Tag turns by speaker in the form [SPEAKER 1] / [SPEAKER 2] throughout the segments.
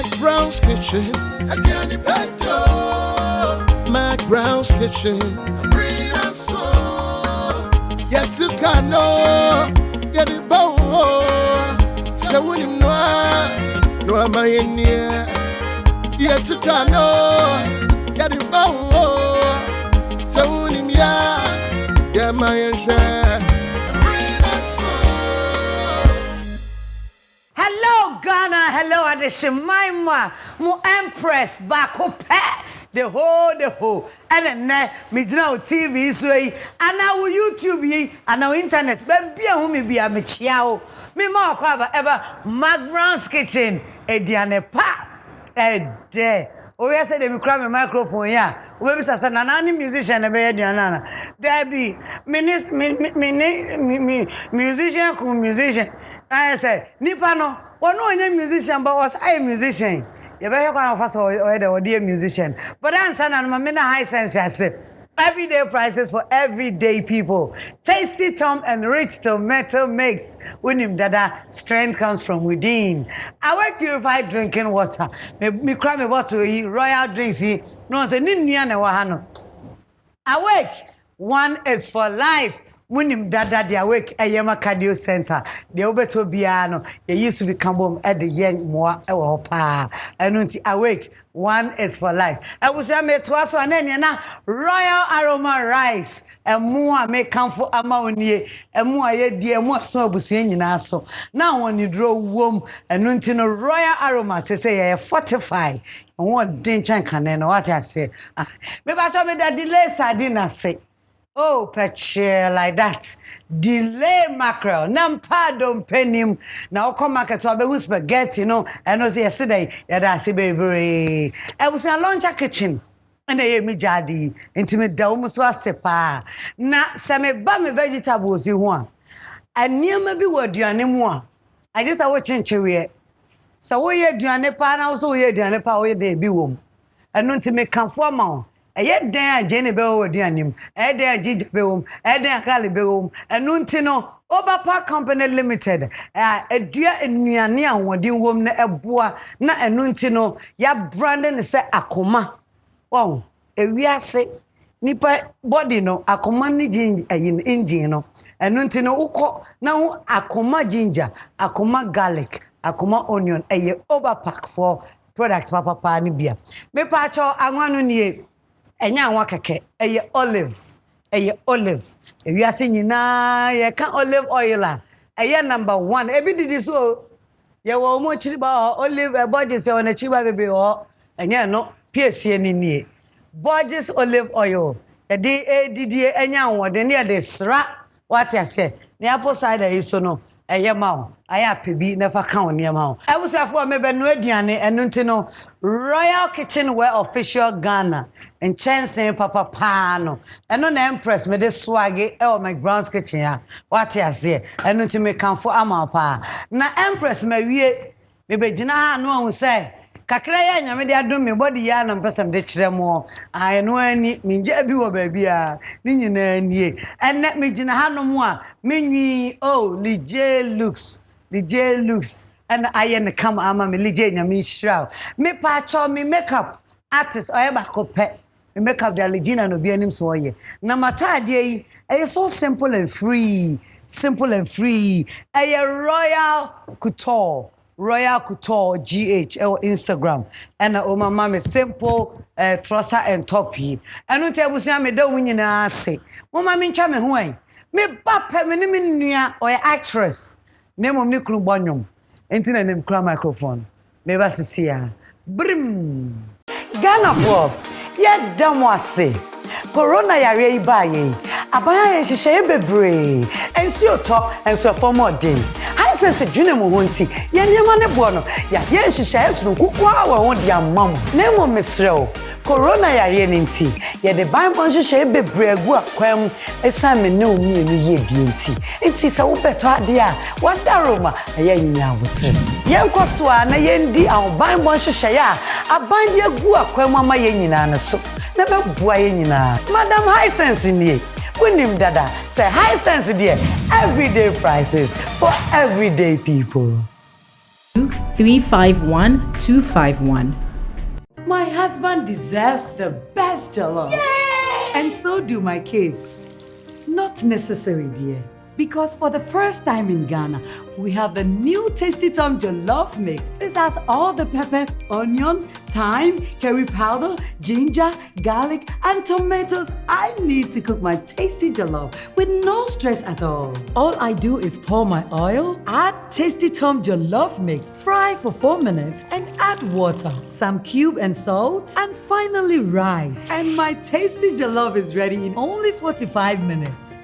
[SPEAKER 1] McBrown's kitchen. Adriani Petto. McBrown's kitchen. Brina so. Yet to cano. Get it bow. So when you know, no am I in here. Yet to cano. Get it bow. So when you know, yeah, my share.
[SPEAKER 2] Hello Ghana, hello Adeshemaima, mo Empress Bakope, the whole, and then me now TV so and now YouTube and now internet. Baby, who me be a me chiao, me more ever McBrown's kitchen, Ediane pa, de. Oh yes, they me cry my microphone yeah. We be say na any musician e be Ediana. There be musician ku musician. I say nipa no one no any musician but was I musician. You be here kwa first or the musician. But answer na me na high sense I say. Everyday prices for everyday people. Tasty Tom and rich tomato mix. Unim dada, strength comes from within. Awake purified drinking water. Me cry me bottle royal drinks. No say ni na wahano. Awake, one is for life. Unim dada the awake Ayema Cardio Center. The obeto biano. They used to be come at the young moa pa. And awake. One is for life. I was a me twaso anena royal aroma rice. E mua me kamfo ama onie. E mua ye die mua so abusua nyina so. Now when you draw wom enunti no royal aroma say ye fortified. Won den chan kanena what I say. Me ba so me da delay sardine say. Oh, peche like that. Delay mackerel. Nampa don't penim. Now come market to abe spaghetti, and I was yesterday. Yeah, see baby. I was in a lunch kitchen. And I me jadi. Intimate da almost was sepa. Na some me vegetables you want. And near maybe what you are. I just watching cherry. So we had Diane pa na also we had Diane pa we dey be wom. And no to make conform. Eye dan Jenny be wo duanim e dan Gigi be wom e dan Kali be wom enunti no Oberpark Company Limited edua enuane awodin wom na eboa na enunti no ya branding se akoma wow ewiase nipa body no akoma ni ginger engine no enunti no ukọ na ho akoma ginger akoma garlic akoma onion eye Oberpark for product papa ni bia me pa cho anwanu nie enya anwa keke eye olive ewi ase nyina ye kan olive oil a eye number 1 ebi didi so ye wo mo chiri ba olive Borges ye ona chiri ba bebre ho enya no piesie ni nie Borges olive oil e di didi enya anwo de ne de sra what I say ne apple cider iso no eye ma aya pebi never kan on niam ha e wusafo me be no aduane eno nti no Royal Kitchenware Official Ghana and Chensen Papa Pano eno na Empress me de swage e o McBrown's kitchen ya what I say eno nti me kan fo ama pa na Empress me wie me be gina ha no hu say kakra ya nyame de adom me body ya na mpesam de kiremo eno ani minja bi wo ba bia ni nyina nie enne me gina ha no mo a menwi oh DJ looks and I am come ama me lije nyame shraw me pa cho me makeup artist oyeba ko pe me makeup da legina no bia nim so ye na matade yi e so simple and free e Royal Couture GH or Instagram and o mama me simple trouser and top yi enu te abusia me da wunyina ase mama me ntwa me ho an me ba pe me ne me nua o actress nemom ne kru bonyom enti na nem kra microphone me ba sisia brim Ghana pop ye damo ase corona yare ibaye abaya ye hihye bebre ensi oto enso former day high sense dwene mo honti ye niam ne bo no ya ye hihye esuru kukwa wa ho dia mam nemo mesrew corona yare nti ye de bible hihye bebre agu akwam esame ne omi enu ye die nti se wo beto ade a wadaroma ye nya wotre ye nkoso a na ye ndi an bible hihye ya aban de agu akwam ama ye nyina ne so na be bua ye nyina Madam High Sense nie Winim dada say High Sense there everyday prices for everyday people.
[SPEAKER 3] 351-251.
[SPEAKER 2] My husband deserves the best jollof. Yay! And so do my kids. Not necessary, dear. Because for the first time in Ghana, we have the new Tasty Tom Jollof Mix. This has all the pepper, onion, thyme, curry powder, ginger, garlic, and tomatoes I need to cook my tasty jollof with no stress at all. All I do is pour my oil, add Tasty Tom Jollof Mix, fry for 4 minutes, and add water, some cube and salt, and finally rice. And my tasty jollof is ready in only 45 minutes.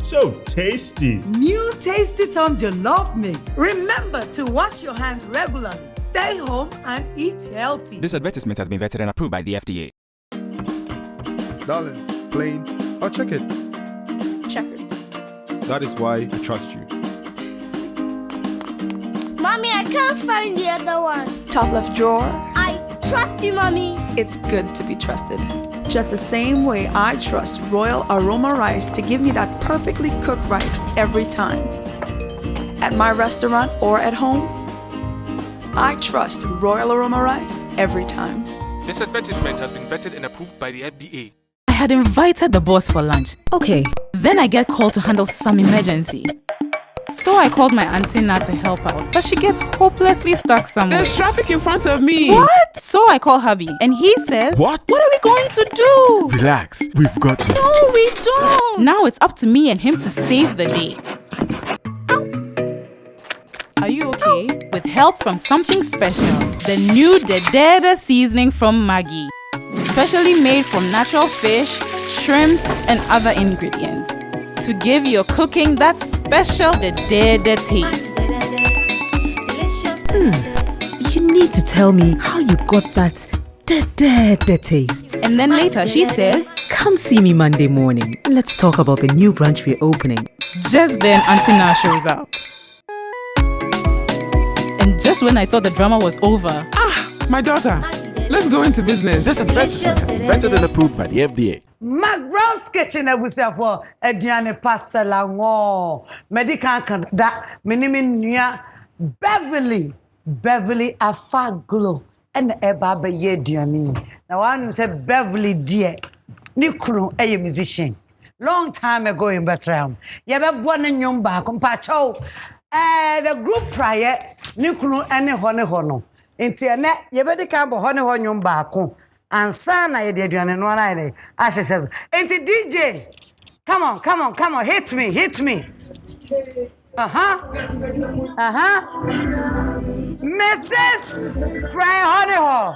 [SPEAKER 4] So tasty.
[SPEAKER 2] New Tasty Tom Jollof Mix. Remember to wash your hands regularly. Stay home and eat healthy.
[SPEAKER 5] This advertisement has been vetted and approved by the FDA.
[SPEAKER 6] Darling, plain or check it?
[SPEAKER 7] Check it.
[SPEAKER 6] That is why I trust you.
[SPEAKER 7] Mommy, I can't find the other one.
[SPEAKER 8] Top left drawer.
[SPEAKER 7] I trust you, Mommy.
[SPEAKER 8] It's good to be trusted. Just the same way I trust Royal Aroma Rice to give me that perfectly cooked rice every time. At my restaurant or at home, I trust Royal Aroma Rice every time.
[SPEAKER 9] This advertisement has been vetted and approved by the FDA.
[SPEAKER 3] I had invited the boss for lunch. Okay, then I get called to handle some emergency. So I called my auntie Nat to help out, but she gets hopelessly stuck somewhere.
[SPEAKER 10] There's traffic in front of me.
[SPEAKER 3] What? So I call hubby, and he says,
[SPEAKER 1] What
[SPEAKER 3] are we going to do?
[SPEAKER 1] Relax, we've got this.
[SPEAKER 3] No, we don't. Now it's up to me and him to save the day. Are you okay? With help from something special, the new Dedede seasoning from Maggi. Specially made from natural fish, shrimps, and other ingredients. To give your cooking that special Dedede taste.
[SPEAKER 11] You need to tell me how you got that Dedede taste.
[SPEAKER 3] And then later she says,
[SPEAKER 11] Come see me Monday morning. Let's talk about the new branch we're opening.
[SPEAKER 3] Just then Auntie Na shows up. And just when I thought the drama was over,
[SPEAKER 10] My daughter, let's go into business.
[SPEAKER 1] This advertisement has been vetted and approved by the FDA.
[SPEAKER 2] McBrown's Kitchen ebusia for Ediane Pasalango. Medical da minimum Beverly Afaglo and Eba Baye Diani. Now one say Beverly dear. Nikru a musician. Long time ago in Bethlehem. Yaba born in Yomba compacho. The group prior Nikru and Hono. Internet, yabedi cambo Hono Yomba. And son, I did you and one eye. Asha says, Auntie DJ, come on, hit me. Mrs. Fry Honeyhall.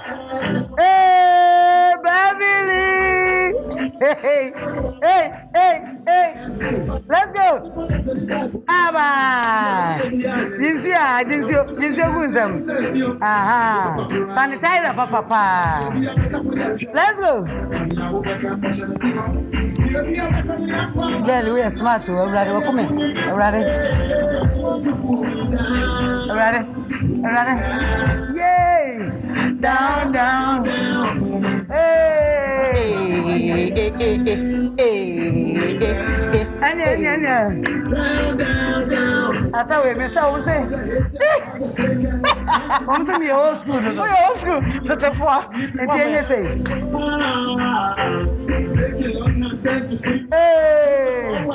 [SPEAKER 2] Hey, Beverly. Hey. Let's go. Aba. This sanitizer, papa. Let's go. Girl, we are smart too. Everybody, come here. Everybody. Yay! Down. Hey. Anya. Asa we me say we say. We say me old school. We old school. Tete fo. Enti enye say. Hey.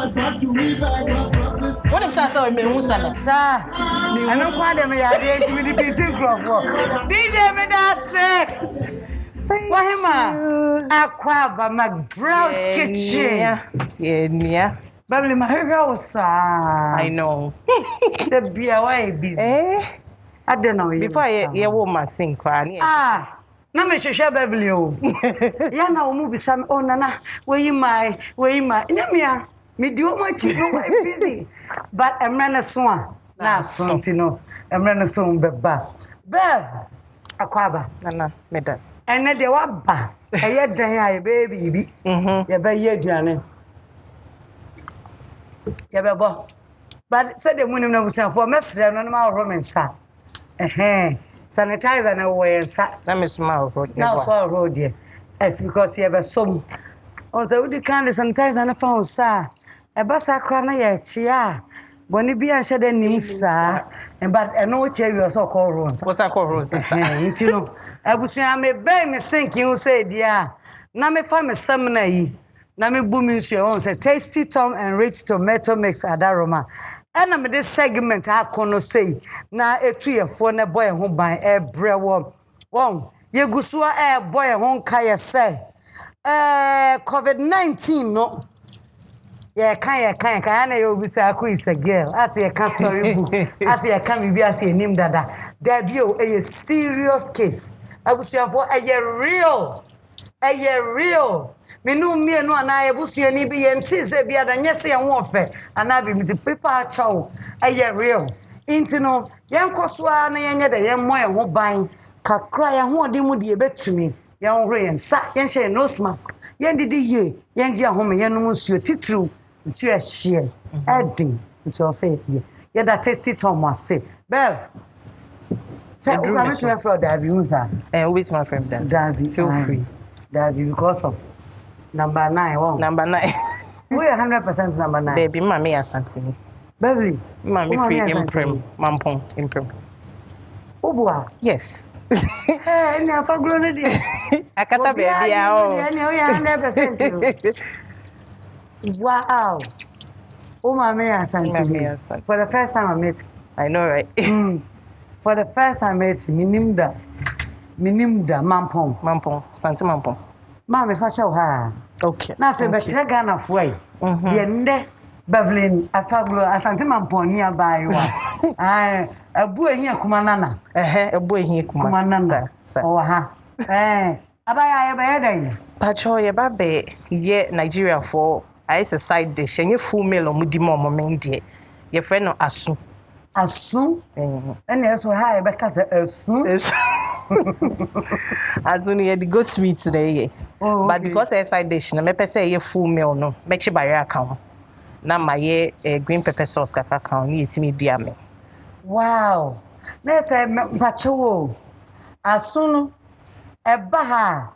[SPEAKER 11] What if I me musana?
[SPEAKER 2] Sir, I don't want them here. They intimidate crop. DJ me that sick. Wahima, Aquaba McBrown's Kitchen.
[SPEAKER 11] Yeah.
[SPEAKER 2] Beverly, my hair was
[SPEAKER 11] I know.
[SPEAKER 2] The beer way busy. I don't know.
[SPEAKER 11] Before you will Maxine crying.
[SPEAKER 2] Na me share Beverly o. Ya na o mu bisam o nana, where you my. Nyamia, me do much no busy. But emrana so na something no. Emrana so beba. Bev Aquaba.
[SPEAKER 11] Nana, me dance.
[SPEAKER 2] And na de wa ba. Eye dan ya baby bi. Ya ba ye aduane. Ya ba bo. But said the munim na busan for mesre no ma ro men sa. Sanitizer na way sa.
[SPEAKER 11] Let me smile road.
[SPEAKER 2] Now so road here. Because you have some. On the woody kind of sanitizer na found sa. E ba sa kra na ye chia. Boni bi an shede nim sa but eno che wi so call runs.
[SPEAKER 12] What's that call runs?
[SPEAKER 2] Nti no abusua me be me sinking who say dia na me fa me sam na yi na me bu mi nsu won say tasty tom and rich tomato mix adaroma ena me this segment akono say na etuyefo ne boy ho ban e brewo won ye gusua e boy ho nka ye say COVID-19 no yeah can na you be say aku is a girl as you can story book as you can be as you name dada there be a serious case abusuafo real menu me no ana abusuani bi ye nti se bia da nyese ye ho ofe ana bi me paper chow real intino yenkosoa na yenye da yemmo ye ho ban kakra ye ho odi mu de betumi yen hore yen sa yen hye nose mask yen didi ye yen gi ahome yen no nsuo titru nsuo hye edin nti o say ye da tasty Thomas Bev say o come to for Davi unsa
[SPEAKER 12] who is my friend
[SPEAKER 2] Davi
[SPEAKER 12] feel free
[SPEAKER 2] Davi because of number 9 one
[SPEAKER 12] number 9
[SPEAKER 2] we 100% number 9
[SPEAKER 12] there be mama asante
[SPEAKER 2] Beverly
[SPEAKER 12] mama free imprem mampon imprem
[SPEAKER 2] Obua
[SPEAKER 12] yes
[SPEAKER 2] ni Afaglo ne dia
[SPEAKER 12] akata baby ah
[SPEAKER 2] ni o ya 100% wow oh mama asante for the first time I met
[SPEAKER 12] I know right
[SPEAKER 2] for the first time I met minimda mampon
[SPEAKER 12] santi mampon
[SPEAKER 2] mama fa show ha
[SPEAKER 12] okay
[SPEAKER 2] na fe be tire Ghana foi ye nde Beverly Afaglo asante mampon ni abayo ah abu ehia kuma nana
[SPEAKER 12] abu ehia kuma
[SPEAKER 2] nana o ha abaya ye be den
[SPEAKER 12] pacho ye ba be ye Nigeria for I say side dish enye full meal omudi mo mende ye friend no asu ene so ha ye be kasa asu asu ni the goat meat today but because I side dish na me pese ye full meal no me chi bare account na maye green pepper sauce kaka account ni etimi dia me
[SPEAKER 2] wow na say pacho asu no eba ha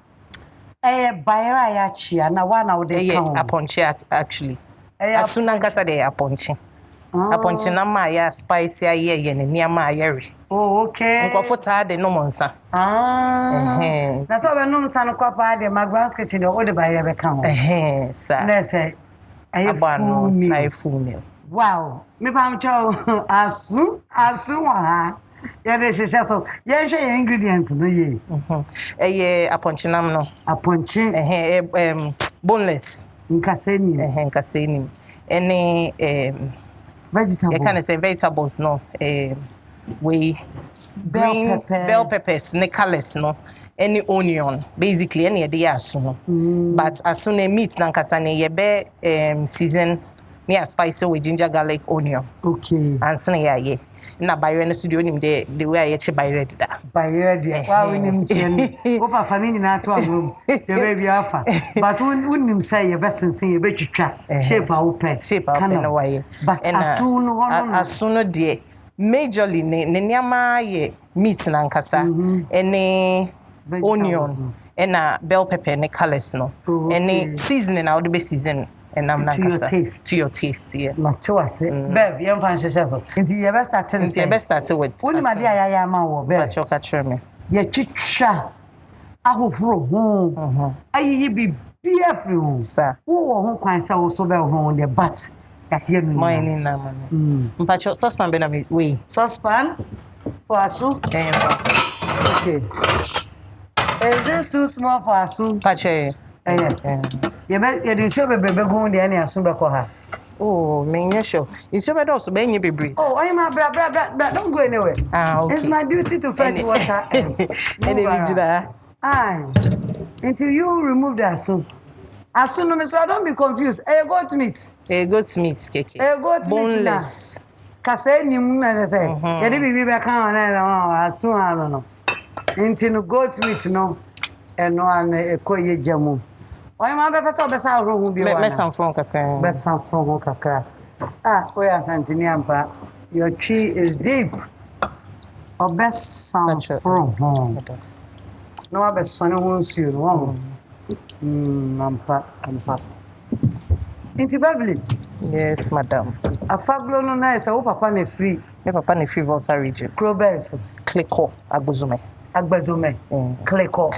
[SPEAKER 2] bayra ya chia na wana wo de kan
[SPEAKER 12] aponche actually asuna nkasa de aponche aponche na ma ya spicy aye ne niama ayere
[SPEAKER 2] okay
[SPEAKER 12] nkofo ta de no monsa
[SPEAKER 2] na so be no monsa no kwapa de McBrown's kitchen de wo de bayra be kan
[SPEAKER 12] sa
[SPEAKER 2] na say aye full meal wow me pam chow asu wa yeah, this is so. Yeah, share ingredients no ye.
[SPEAKER 12] Aponche nam no.
[SPEAKER 2] Aponche.
[SPEAKER 12] Boneless.
[SPEAKER 2] Nkaseni.
[SPEAKER 12] Nkaseni. Any
[SPEAKER 2] vegetables.
[SPEAKER 12] You can say vegetables no. Bell peppers, ne colors no. Any onion, basically any idea asu no. But as soon as meat na nkasani ye be season near spicy with ginger garlic onion.
[SPEAKER 2] Okay.
[SPEAKER 12] And so ye. Na bayre no studio nim the way I bayre da.
[SPEAKER 2] Bayre dia. Wa wonim chien. Wo pa fa ni na to agom. Ye baby afa. But wonim say ye besensen ye betwitwa. Shape a wo pe.
[SPEAKER 12] Shape a wo way.
[SPEAKER 2] But asu no hono.
[SPEAKER 12] Asu no de majorly ne niama ye meat na nkasa. Any onion. And bell pepper ne colors no. Any seasoning I would be season. And I'm not to your taste, yeah.
[SPEAKER 2] Matuase. Bev, you fan so. Inti ye best start
[SPEAKER 12] with. Ye best start with.
[SPEAKER 2] Woni ma dia ya ma wo Bev.
[SPEAKER 12] Pacho ka treme.
[SPEAKER 2] Ye twitwa ahofro ho. Ayi bi afri ho.
[SPEAKER 12] Sir.
[SPEAKER 2] Wo ho kwan sa wo so be ho de but yakye mi.
[SPEAKER 12] Mine na man. Pacho saucepan be na me we.
[SPEAKER 2] Saucepan for asu. Okay. Is this too small for asu?
[SPEAKER 12] Pacho.
[SPEAKER 2] You didn't show me baby go there and soon back her.
[SPEAKER 12] Oh, me show. You show me also be any baby.
[SPEAKER 2] Oh, I'm a bra. Don't go anywhere.
[SPEAKER 12] Okay.
[SPEAKER 2] It's my duty to fetch water. Until you remove that soon. As soon as I don't be confused. Goat meat.
[SPEAKER 12] Goat meat, keke.
[SPEAKER 2] Goat meat.
[SPEAKER 12] Boneless.
[SPEAKER 2] Kase ni muna say. Kedi bibi be kan na as soon I don't know. Until goat meat no. And no an ekoye jamu. Why ma be pesa obesa ro hu bi wa.
[SPEAKER 12] Me sanfron kakra.
[SPEAKER 2] Be sanfron ho kakra. We are Santini ampa. Your tree is deep. Obes sanfron ho. No abeso ne ho nsuo no ho. Ampa. Inti Beverly.
[SPEAKER 12] Yes, madam.
[SPEAKER 2] Afaglo no na ese wo papa na free.
[SPEAKER 12] Me papa na free Volta region.
[SPEAKER 2] Crobes.
[SPEAKER 12] Kleko Agbozume.
[SPEAKER 2] Agbazume. Kleko.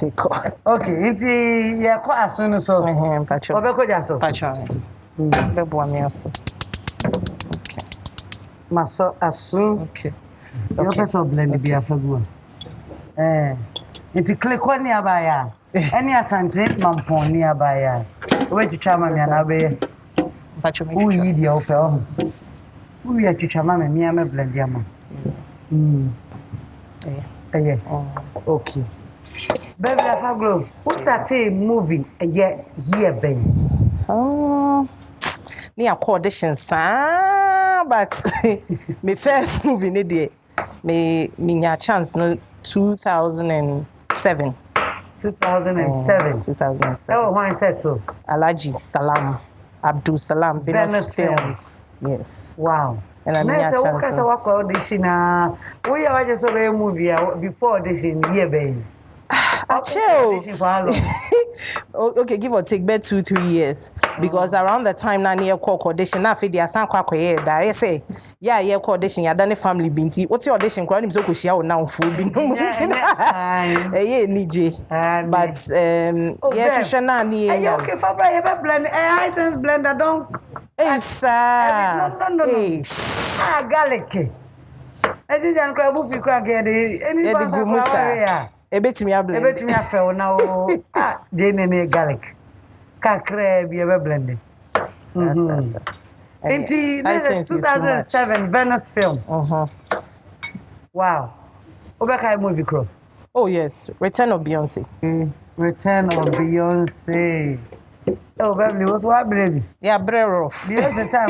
[SPEAKER 2] Okay, if you ko aso no so.
[SPEAKER 12] Pacho.
[SPEAKER 2] Obeko jaso.
[SPEAKER 12] Pacho. Bebo ami aso. Okay.
[SPEAKER 2] Maso aso.
[SPEAKER 12] Okay.
[SPEAKER 2] You person blend bi Afaglo. If Kleko ni abaya. Any asante mampon ni abaya. We twitwa ma me na be.
[SPEAKER 12] Pacho me.
[SPEAKER 2] Who yi dia ope o. Who ya twitwa ma me me blend dia ma. Yeah. Okay. Beverly Afaglo, what's that movie? Yeah, babe.
[SPEAKER 12] Me auditions, but my first movie ni dey. Me chance no 2007.
[SPEAKER 2] 2007. Oh, why said so?
[SPEAKER 12] Alhaji Salam Abdul Salam Venus Films. Yes.
[SPEAKER 2] Wow.
[SPEAKER 12] And I mean,
[SPEAKER 2] I said, what audition? We are just a movie before audition, yeah, baby. Okay, give or take about 2-3 years. Because around the time na near audition, na fe dia san kwa da I say, yeah, audition, ya done family binti. What's your audition? Kwa ni mso kushia o now food bi no. Nije. But yeah, fisha na ni. Okay, Fabra, you blend essence blender don't.
[SPEAKER 12] Hey, sir.
[SPEAKER 2] No. Garlic. I didn't grab buffy crack any
[SPEAKER 12] Ebetimi blend.
[SPEAKER 2] Ebetimi afel now. Jane garlic. Kakre be ever blended. Inti 2007 Venice film. Wow. Obeka movie crow.
[SPEAKER 12] Oh yes, Return of Beyonce.
[SPEAKER 2] Return of Beyonce. Oh, Beverly, what's what, baby?
[SPEAKER 12] Yeah, Breroff.
[SPEAKER 2] Beyonce time.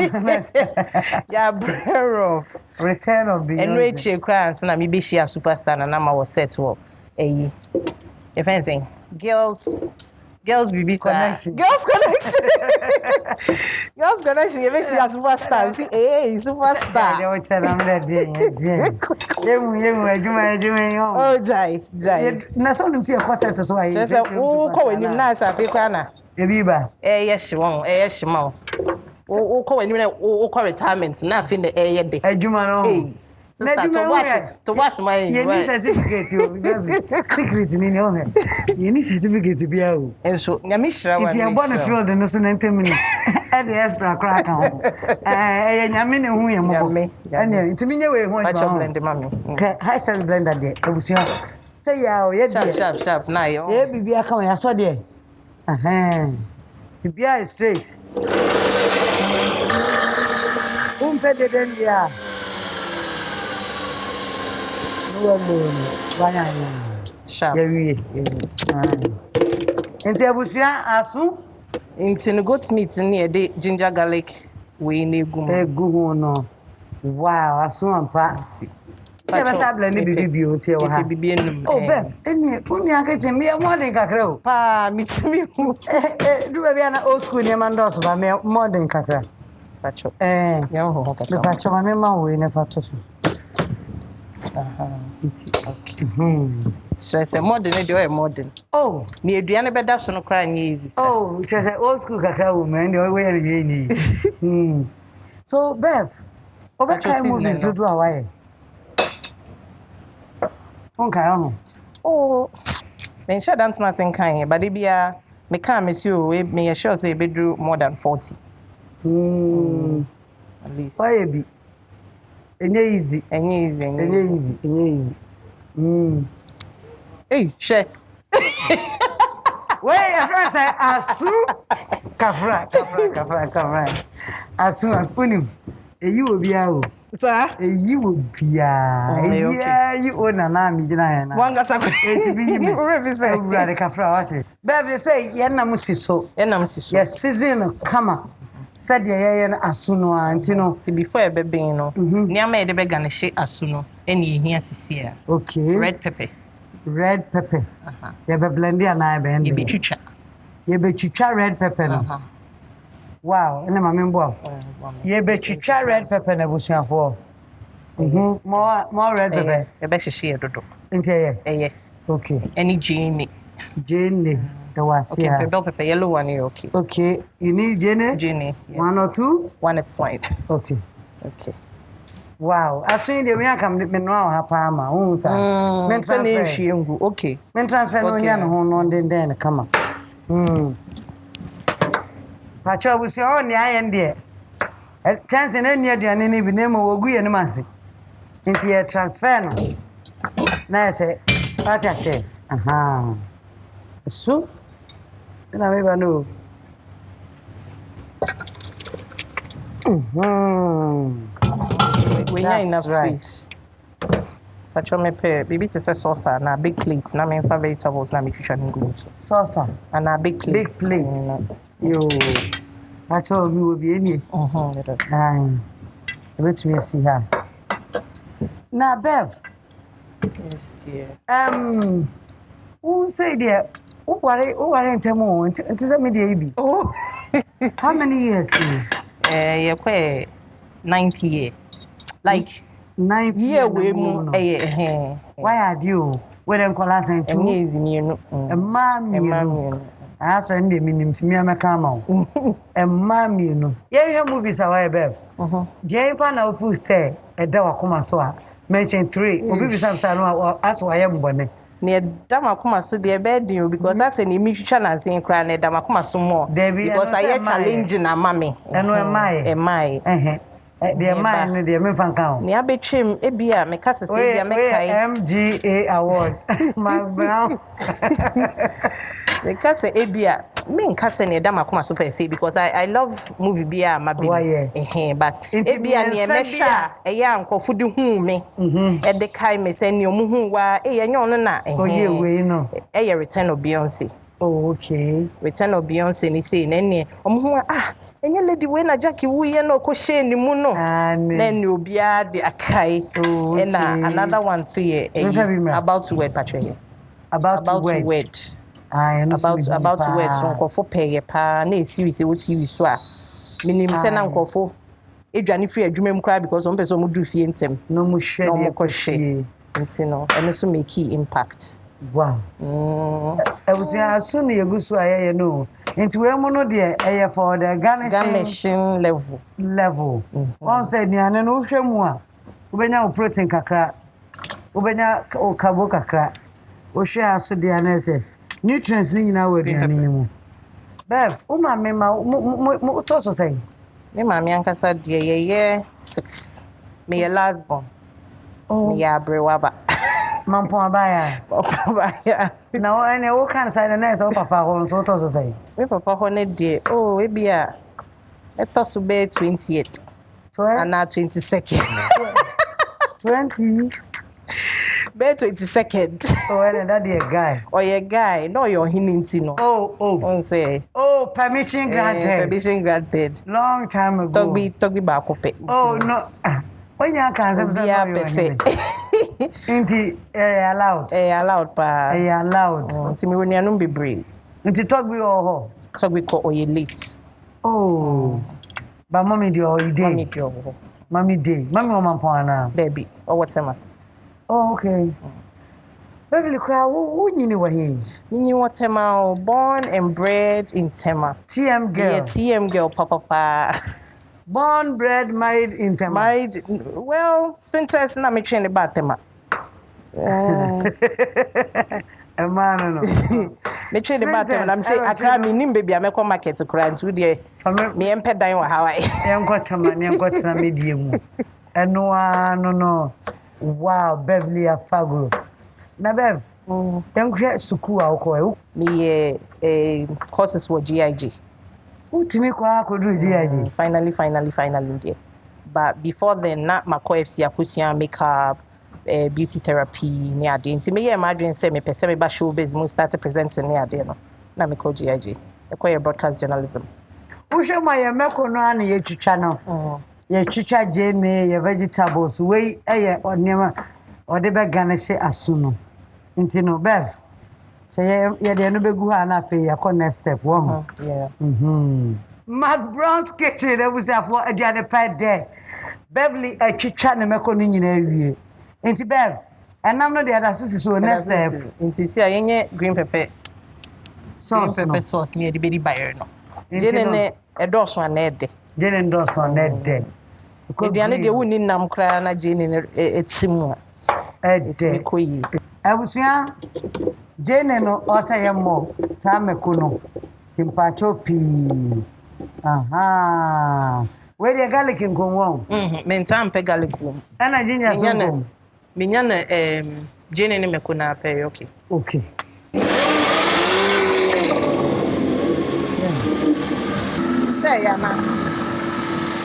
[SPEAKER 12] Yeah, Breroff.
[SPEAKER 2] Return of Beyonce.
[SPEAKER 12] And Rachel Kranz, and I'm a superstar, and I'm our set up. Hey, if anything, girls BB
[SPEAKER 2] connection.
[SPEAKER 12] Girls connection. You make she a superstar. You see, hey, superstar.
[SPEAKER 2] Yeah, what I'm ready. Oh, Jai. Na so nim see a concert so why.
[SPEAKER 12] Just say, oh, ko enim na sa fe kwa na.
[SPEAKER 2] Ebiba.
[SPEAKER 12] Yes, she won. She ma. Oh, ko enim na oh ko retirement na fe na de.
[SPEAKER 2] Adwuma no.
[SPEAKER 12] Hey. To what's my
[SPEAKER 2] you need certificate secret in your head. You need certificate to be out.
[SPEAKER 12] And so Nyamishra,
[SPEAKER 2] if you are born a field and no 90 minutes at the extra crack on. Yamine who you me. And to me, you want to blend the mammy. High sense blender there. I was your say, sharp. Now, yeah, baby, I come. I saw there. The beer is straight. Then, yeah.
[SPEAKER 12] Sharp.
[SPEAKER 2] Enti abusia asu
[SPEAKER 12] enti no goat meat near the ginger garlic we ne
[SPEAKER 2] egu no. Wow, asu ampa. Se ba blend bibi enti e wa ha. Oh, Beth, eni uni akache me modern kakra o.
[SPEAKER 12] Pa, mitimi hu.
[SPEAKER 2] Do ba bia na old school ne mandos ba me modern kakra.
[SPEAKER 12] Pacho.
[SPEAKER 2] Ya ho kakra. Me pacho ma me ma we ne fatoso.
[SPEAKER 12] Okay. So say modern dey modern.
[SPEAKER 2] Oh,
[SPEAKER 12] ni eduane beda so no kra nya easy.
[SPEAKER 2] Oh, so say old school kakra woman dey we here ni. So Bev, obeka movies do away. Okay,
[SPEAKER 12] oh. Men sure dance na sen kan here, but e bia me kan me see o me sure say be do more than 40. At least.
[SPEAKER 2] Why be? Easy.
[SPEAKER 12] Hey, share.
[SPEAKER 2] Wait, your friend say asu kafra. Asu aspuni. You will be out.
[SPEAKER 12] Sir?
[SPEAKER 2] You will be yeah, you own na mi jina na.
[SPEAKER 12] Wanga sa ko.
[SPEAKER 2] You represent. Brother kafra what? Baby say yenna musiso. Yes, season come. Said ye na asuno antino
[SPEAKER 12] ti before e bebe no niam e de be garnish asuno eni ehia sisia.
[SPEAKER 2] Okay,
[SPEAKER 12] red pepper
[SPEAKER 2] ye be blend ya na be
[SPEAKER 12] ye be
[SPEAKER 2] twitwa red pepper no. Wow, ene ma membo ye be twitwa red pepper na busuafo more red pepper
[SPEAKER 12] e be hihye dodo
[SPEAKER 2] nti ye
[SPEAKER 12] okay
[SPEAKER 2] eni jane was
[SPEAKER 12] Okay, bell pepper, yellow one here, okay.
[SPEAKER 2] Okay, you need Jenny?
[SPEAKER 12] Jenny. Yeah.
[SPEAKER 2] 1 or 2?
[SPEAKER 12] One is fine.
[SPEAKER 2] Okay.
[SPEAKER 12] Okay.
[SPEAKER 2] Wow, as soon as we come to know her palma, men transfer.
[SPEAKER 12] Okay.
[SPEAKER 2] Men transfer no yan on then come on. Pacho was your own and dear. Chance in any of the name of Ogu and Massy. Into your transfer. Now I say, what I say. Aha. So, and I never know.
[SPEAKER 12] We need enough space. But you may baby to say saucer na big plates na me fa vegetables na me twitwa ngos.
[SPEAKER 2] Saucer
[SPEAKER 12] And na big plates.
[SPEAKER 2] Big plates. Yo. That's all we will be in here.
[SPEAKER 12] It is.
[SPEAKER 2] Let me see her. Now, Bev.
[SPEAKER 12] Yes, dear.
[SPEAKER 2] Who say there? Who are in Temo? It is a media. Oh, how many years?
[SPEAKER 12] You're quite 90 years. Like
[SPEAKER 2] 9
[SPEAKER 12] years we
[SPEAKER 2] Why are you? Where in Colas and two
[SPEAKER 12] years in
[SPEAKER 2] a mammy. I saw in the minimum to me, I'm a camel. A mammy, you know. Yeah, your movies are why, Bev. Jay Pana of who say a dog come so. Mention 3. Obi some son as why I am bonnet.
[SPEAKER 12] Near Damakuma so dear bed you because that's an emission as in crying Damakuma some more. Because I am challenging a mammy. And where my dear man, dear Mefan. Near betrim, Ebia, Mecassa, MGA award. My brown. Because Ebia, me cousin Damakuma super say because I love movie beer, my baby. But Ebia near Mesha, a young cofudu whom me. At the kai me send you who were a yonona. Oh, you know. A return of Beyonce.
[SPEAKER 2] Oh, okay.
[SPEAKER 12] Return of Beyonce, ni say, Nenny. And your lady when a Jackie we no cochet ni muno. And then you'll be at the Akai. And another one, so yeah, about to wed, Patrick. About to wed. About to wed so for pay pa na series what TV so a minim se na nkofo edwane free adwuma mu kra because on person mu du fie ntem
[SPEAKER 2] no mu hwe
[SPEAKER 12] no mu kohwe ntino eno so make impact.
[SPEAKER 2] Wow. I was soon the Yagusu I know. Into where mono dear, a for the garnishing level. One said, Niana no shemwa. Ubena protein kakra. Ubena o kabo kakra. O share so dear nese. Nutrients in our minimum. Bev, me toss say.
[SPEAKER 12] Me mammy Uncle said, yeah, 6. Me a last born. Oh, yeah, brewaba.
[SPEAKER 2] Mampon baya. Now, I know what kind of side and nest of papa on so to say.
[SPEAKER 12] Me papa honey dear. Oh, it be a toss to be 28. And now 22nd. 20. Be 22nd.
[SPEAKER 2] Oh, and that dear guy.
[SPEAKER 12] Oh, yeah, guy. No, you're hinting. Oh, say.
[SPEAKER 2] Oh, permission granted.
[SPEAKER 12] Permission granted.
[SPEAKER 2] Long time ago.
[SPEAKER 12] Talk be back.
[SPEAKER 2] Oh, no. When you can't say, Inti allowed.
[SPEAKER 12] Allowed, pa.
[SPEAKER 2] Allowed.
[SPEAKER 12] Timi when you no be brave.
[SPEAKER 2] Inti talk be oh.
[SPEAKER 12] Talk be call you late.
[SPEAKER 2] Oh. But mommy di oh day. Mommy day. Mommy o man pona.
[SPEAKER 12] Debbie. Or whatever.
[SPEAKER 2] Oh, okay. Beverly Crowd, who you know here?
[SPEAKER 12] You know Tema, born and bred in Tema.
[SPEAKER 2] TM girl.
[SPEAKER 12] Yeah, TM girl, papa.
[SPEAKER 2] Born, bred, married in Tema.
[SPEAKER 12] Married, well, Spencer's not me trained about Tema.
[SPEAKER 2] A man, no.
[SPEAKER 12] Me trained about Tema, and I'm saying, I can't mean, baby, I'm a market to cry to the me and pet dying how I
[SPEAKER 2] am got a man, I got some medium. And no. Wow, Beverly Afaglo. Na Bev, then create suku alcohol.
[SPEAKER 12] Me courses for GIG.
[SPEAKER 2] To me, I could do GIG.
[SPEAKER 12] Finally, dear. But before then, not my FC, akusia makeup, beauty therapy, near the intimate. Imagine say me person me show business started presenting near there. No, na me call GIG. I call broadcast journalism.
[SPEAKER 2] Who show my meko no ani ye channel. Ye chicha jene, ye vegetables, way or never or the bag garnish asuno. Into no Bev. Say, ye de no be go na fe ya next step. One.
[SPEAKER 12] Yeah.
[SPEAKER 2] McBrown's kitchen, that was for a day pad there. Beverly a chicha na meko ni nyina wie. Into Bev. And I'm not the other so next step.
[SPEAKER 12] Into see green pepper.
[SPEAKER 2] sauce
[SPEAKER 12] pepper sauce near the baby buyer no jene a dose one ede
[SPEAKER 2] jene ndos one ede
[SPEAKER 12] ko diane de woni nam kra na jene etimu
[SPEAKER 2] ede
[SPEAKER 12] koyi
[SPEAKER 2] abusia jene no oseye mo sa mekuno timpacho pi aha where the garlic in go
[SPEAKER 12] mentam pe garlic wo
[SPEAKER 2] ana jinya so
[SPEAKER 12] minya na jene ne mekuna pe
[SPEAKER 2] okay
[SPEAKER 12] say ya na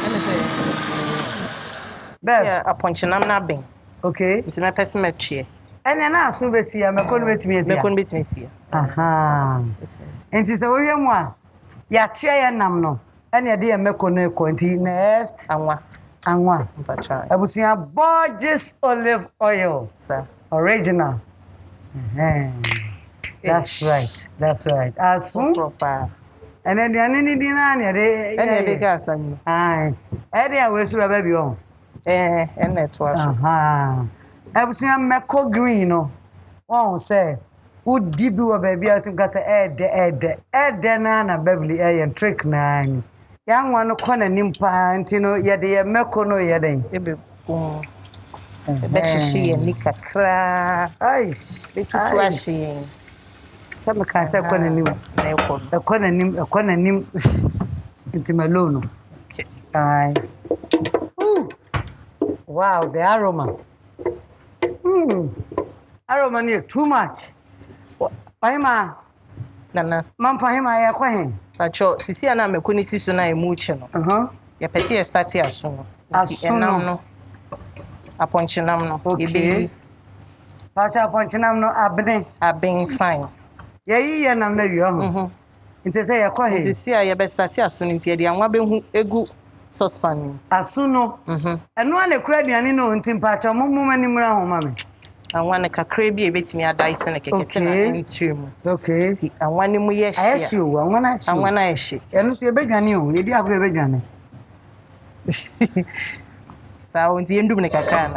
[SPEAKER 12] ana say
[SPEAKER 2] Bev
[SPEAKER 12] a ponchinam na ben
[SPEAKER 2] okay
[SPEAKER 12] nti me pese metwe
[SPEAKER 2] ene na aso besi ya mekono betimi esi
[SPEAKER 12] mekono betimi esi
[SPEAKER 2] aha enti se wo hwemu a ya tue ya nam no ene de ya mekono ko nti next anwa
[SPEAKER 12] mpacha
[SPEAKER 2] abusia gorgeous olive oil
[SPEAKER 12] sir
[SPEAKER 2] original that's right asu
[SPEAKER 12] proper
[SPEAKER 2] ene de anini di na ne
[SPEAKER 12] de ka asan
[SPEAKER 2] ai ede ya wesu baba bi on
[SPEAKER 12] ene to aso
[SPEAKER 2] aha abusia meko green no won say udi bi wo ba bia tim ka say ede na Beverly trick na ani ya nwa no kona nimpa nti no ye de ye meko no ye den
[SPEAKER 12] ebe ebe shishi ye ni kakra
[SPEAKER 2] ai
[SPEAKER 12] betutu ashi
[SPEAKER 2] sama ka say kona nim na kona nim nti malono ai wow the aroma aroma ni too much Pahima
[SPEAKER 12] nana
[SPEAKER 2] man pahima ya kwahen
[SPEAKER 12] pacho sisi ana mekuni siso na emuche no ya pesi ya start aso no enam no aponchinam no
[SPEAKER 2] okay pacha aponchinam no
[SPEAKER 12] abin fine
[SPEAKER 2] ye nam na wiyo nti se ya kwahen
[SPEAKER 12] nti si ya be start aso no nti ya de anwa be hu egu saucepan
[SPEAKER 2] aso no eno ana kura duane no nti pacha momma ni mra ho mame
[SPEAKER 12] anwane kakra bi ebetimi adaise na keke se na entrim
[SPEAKER 2] okay
[SPEAKER 12] si anwane mu ye hia
[SPEAKER 2] ayeshi o anwana ayeshi eno so ebedwane o ye di agro ebedwane
[SPEAKER 12] sa onti endum ne kakra na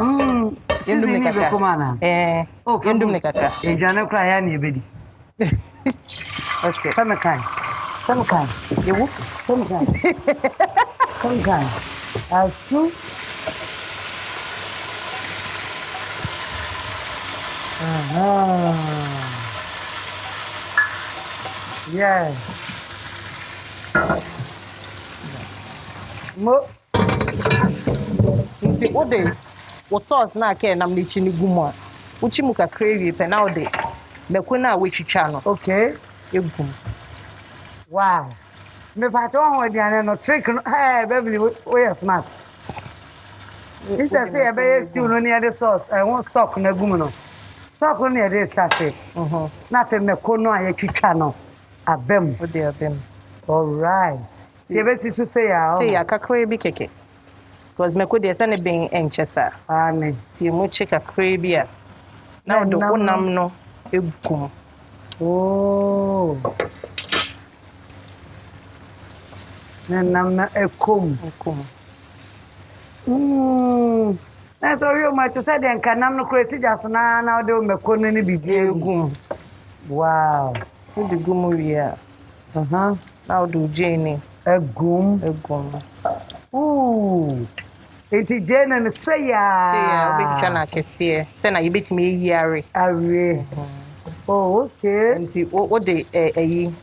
[SPEAKER 2] endum ne kakra
[SPEAKER 12] endum ne kakra
[SPEAKER 2] edwane kra ya na ebedi
[SPEAKER 12] okay
[SPEAKER 2] some kind yewu some kind asu yes mo
[SPEAKER 12] nti ode wo sauce na aka nam ne chi ni gumu a wo chi mu kakra wie pe na ode meko na we twitwa no
[SPEAKER 2] okay
[SPEAKER 12] egum
[SPEAKER 2] wow me pato ho diane no trick no Beverly we are smart this say be stew no near the sauce I want stock na gumu no stock no near the start na fe meko no aye twitwa no abem
[SPEAKER 12] ode abem
[SPEAKER 2] all right ti be si so say ya
[SPEAKER 12] kakra bi keke because meko de se ne ben enchesa
[SPEAKER 2] ani
[SPEAKER 12] ti mu chi kakra bi a na ode wonam no egum
[SPEAKER 2] oh na ekom na so you might say den kanam no crazy jaso na ode meko no ni bibi egum wow
[SPEAKER 12] ode gum wi a na ode jeni
[SPEAKER 2] egum enti jeni no say ya
[SPEAKER 12] obi twa na kese se na yebetimi eyi are
[SPEAKER 2] oh okay
[SPEAKER 12] enti ode eyi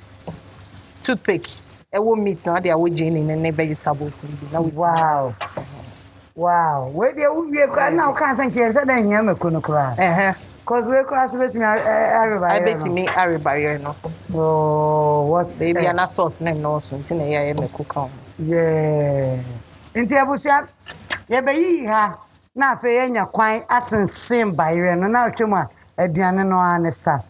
[SPEAKER 12] toothpick ewo meat na dia wo jeni ne vegetables ni na
[SPEAKER 2] wow we dey we kra na o kan san ke se dan nya meko no kra cause we kra so betimi everybody
[SPEAKER 12] I betimi everybody no
[SPEAKER 2] oh what
[SPEAKER 12] baby na sauce na no so nti na ya meko kan
[SPEAKER 2] yeah nti abusia ye be yi ha na afa ye nya kwan asensen bayre no na otwemu a aduane no anesa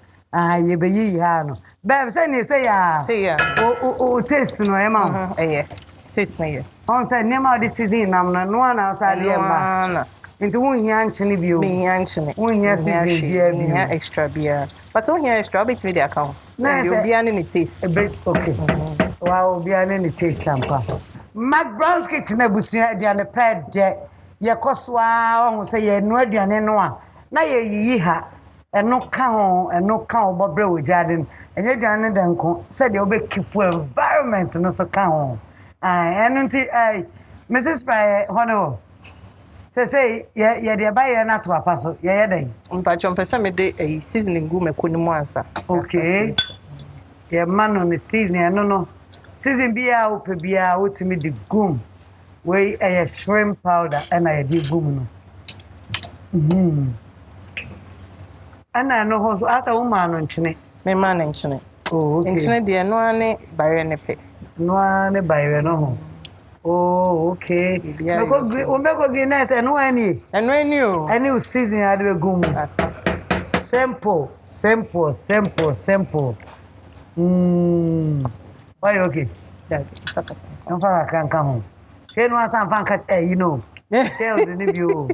[SPEAKER 2] ye be yi ha no Bev say ni say ya o taste no e ma
[SPEAKER 12] taste na ye
[SPEAKER 2] on say nema the season nam no na say de ma nti won hia nchene bi o
[SPEAKER 12] hia nchene
[SPEAKER 2] won hia season bi
[SPEAKER 12] hia extra bia but won hia extra bit me the account na you be any taste
[SPEAKER 2] a bit okay wow be any taste ampa McBrown's kitchen abusia aduane ped de ye kosoa won say ye no aduane no a na ye yiyi ha eno ka ho bobre wo jaden enye dwane den ko said you be keep environment no so ka ho eno nti Mrs. Pry hono say ye de buy na to apaso ye den
[SPEAKER 12] mpacho mpesa me de seasoning gu mekoni mu ansa
[SPEAKER 2] okay ye man on the seasoning no season bia ope bia wotimi di gum we shrimp powder and I di gum no ana no ho so asa wo ma no nchene
[SPEAKER 12] me ma no nchene
[SPEAKER 2] okay
[SPEAKER 12] nchene de no ane bare ne pe
[SPEAKER 2] no ane bare no ho okay meko green nice eno ani o season ade gum
[SPEAKER 12] asa
[SPEAKER 2] simple why okay
[SPEAKER 12] that saka
[SPEAKER 2] am fa kan kan ho ke no asa fan ka you know share the ni bio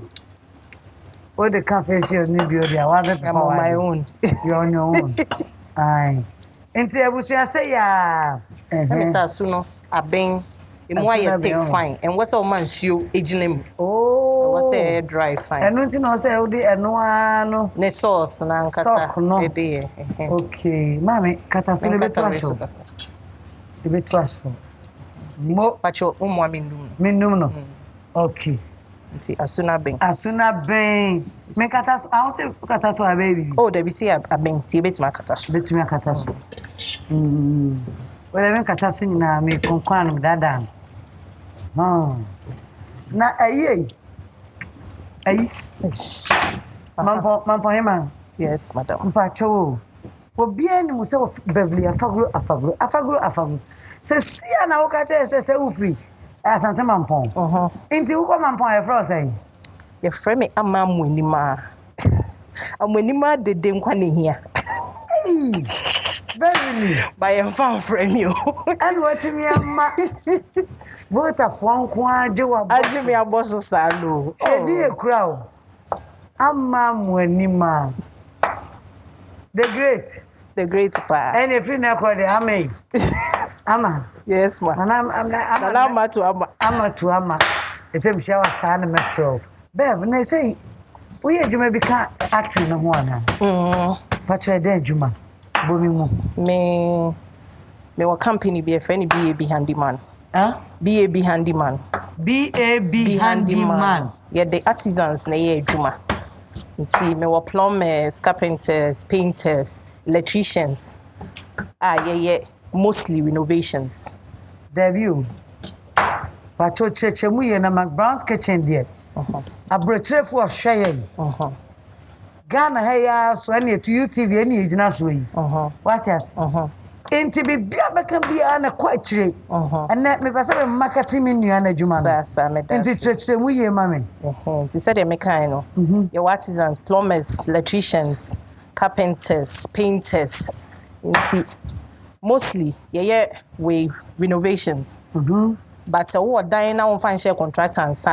[SPEAKER 2] o the cafe share ni bio dia wa be
[SPEAKER 12] I'm on my own
[SPEAKER 2] you on your own ai enti abusu ase ya
[SPEAKER 12] me sa su no aben emu aye take fine and what's all man show ejinem what's a dry fine
[SPEAKER 2] enu nti no say o de enu ano
[SPEAKER 12] ne sauce na nkasa ede
[SPEAKER 2] okay mami kataso le betu asho de betu asho mo
[SPEAKER 12] pacho umu
[SPEAKER 2] minum no okay
[SPEAKER 12] nti asuna ben
[SPEAKER 2] me kataso I say kataso a baby
[SPEAKER 12] oh there be see aben ti betima kataso
[SPEAKER 2] wala men kataso nyina me konkwan dada na ayi mampo hema
[SPEAKER 12] yes madam
[SPEAKER 2] mpacho obia ni musa Beverly Afaglo se sia na wokate se ufri asante mampo enti uko mampo e fro say
[SPEAKER 12] ye frame me ama amonima dede nkwa ne hia
[SPEAKER 2] Beverly
[SPEAKER 12] by a fan frame you
[SPEAKER 2] and what me ama vota fonko aje
[SPEAKER 12] me aboso salo
[SPEAKER 2] edi e crowd ama monima the great pa and if you na call the ama
[SPEAKER 12] yes ma ama
[SPEAKER 2] to ama ese bi shawa sana metro bev na say we adwuma bi ka acting no ho ana patcho de adwuma bomi mu
[SPEAKER 12] me wa company be a friend BAB handyman BAB handyman yeah the artisans na ye adwuma nti me wa plumbers carpenters painters electricians yeah mostly renovations
[SPEAKER 2] debut patcho cheche mu ye na McBrown's kitchen there abrotrefo ohweye Ghana heya so ene to UTV ene ejina so yi watch it enti bibia beka bia na kwa chire ene me pese me marketing me nua na adwuma no enti chire mu ye mame
[SPEAKER 12] enti said me kind no your artisans plumbers electricians carpenters painters enti mostly we renovations but what dying now on share contractors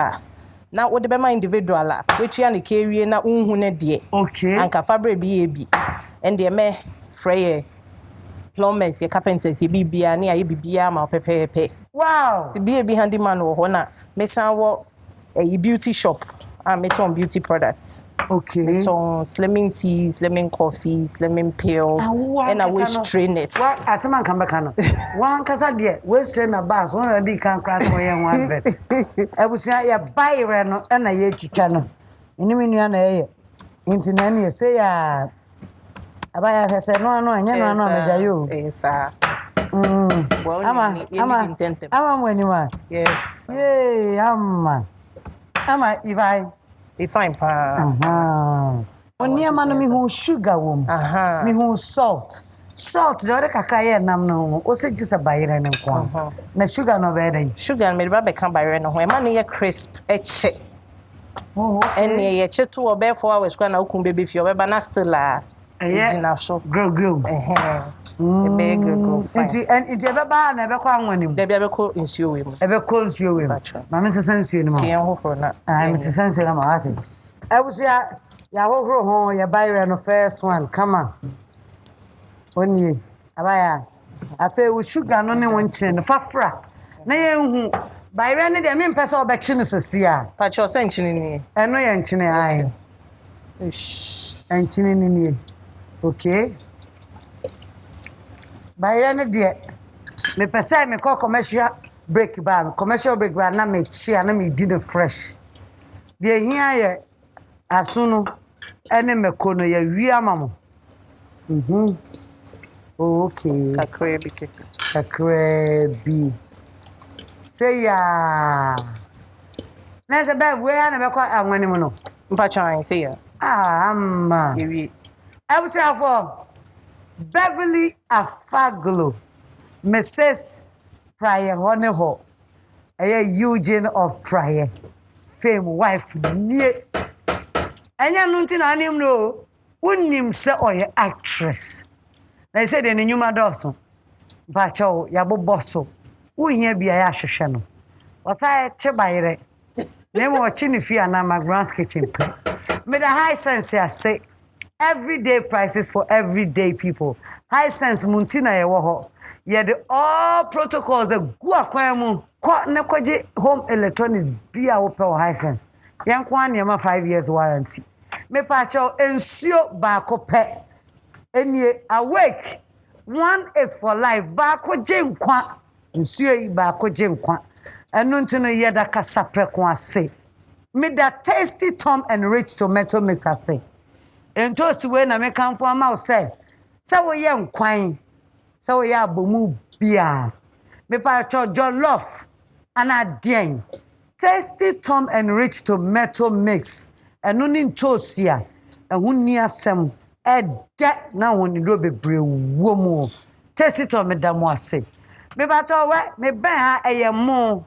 [SPEAKER 12] na wo de be ma individual a wetua ne kewie na unhu ne de anka fabric BAB and de me frey plumbers ye carpenters ye bibia ne aye bibia ma pepepe
[SPEAKER 2] wow
[SPEAKER 12] ti BAB handyman wo ho na me san wo a beauty shop me ton beauty products me ton slimming tea slimming coffee slimming pills and a waist trainers
[SPEAKER 2] what asema kan beka no wan kasa de waist trainer bars one dey kan class mo ye one vet ebusia ya buy re no na ye twitwa no enimi nua na ye inti na ne say ya abaya fese no anya no meja yo
[SPEAKER 12] sa
[SPEAKER 2] ama mwenima
[SPEAKER 12] yes
[SPEAKER 2] ama
[SPEAKER 12] fine pa
[SPEAKER 2] onia ma no mi hu sugar wom mi hu salt de kakra ye nam no o se gisa bayire ne nko na sugar no be dey
[SPEAKER 12] sugar me ba be kan bayire no ho e ma ne ye crisp eche ene ye che to obe 4 hours kwa na okun bebe fi obe ba na still a ejina so
[SPEAKER 2] grow
[SPEAKER 12] e be grow
[SPEAKER 2] enti ebe ba na ebe kwa anwanim
[SPEAKER 12] de bia be ko nsuo we mu
[SPEAKER 2] ebe ko nsuo we mu ma me sesa nsuo ni mo
[SPEAKER 12] tie ho na
[SPEAKER 2] me sesa nsuo na ma ati ebusia ya hohoro ho ya bayre no first one come on oni abaya afa wo sugar no ne won kire no fafra na ye hu bayre ne de me mpese obechi no sosia
[SPEAKER 12] pa cho se nchini ni
[SPEAKER 2] eno ye nchini ai And chinini. Okay. By any dear. Me pesa me call commercial break bar. Commercial break bar na me chia na me dinner fresh. The here asunu ene me kono ya wi amamo. Okay. Kakrebi. Say ya. Nese be we na be kwa anwani mu no.
[SPEAKER 12] Mpachan say ya.
[SPEAKER 2] Amma.
[SPEAKER 12] Yewi.
[SPEAKER 2] Abusafo Beverly Afaglo Mrs. Prior Honeho. Eugene of Prior. Fame wife near. Anya nunti na anim no. Unnim se oye actress. They said in nyuma doso. Bacho yabo bosso. Uhia bia ya hwehwe no. Osa chebayire. Nemo ochi ni fia na McBrown's kitchen. Me the high sense ya say everyday prices for everyday people. High sense muntina ye wo ho. Ye the all protocols e gu akwan mu. Ko ne kwaje home electronics bia wo pe high sense. Yan kwa ne ma 5 years warranty. Me pa cho ensio ba ko pe. Enie awake. One is for life. Ba ko je nkwa. Ensio yi ba ko je nkwa. Enu ntino ye da kasapre ko ase. Me da tasty Tom and rich tomato mix ase. Ento si we na me kan fo ama o say. Say wo ye nkwan. Say wo ye abomu bia. Me pa cho jollof ana dien. Tasty Tom and rich tomato mix. Enu ni ntosia. Ehu ni asem. Ede na woni do bebre wo mu. Tasty Tom me da mo ase. Me ba cho we me ben ha eyemo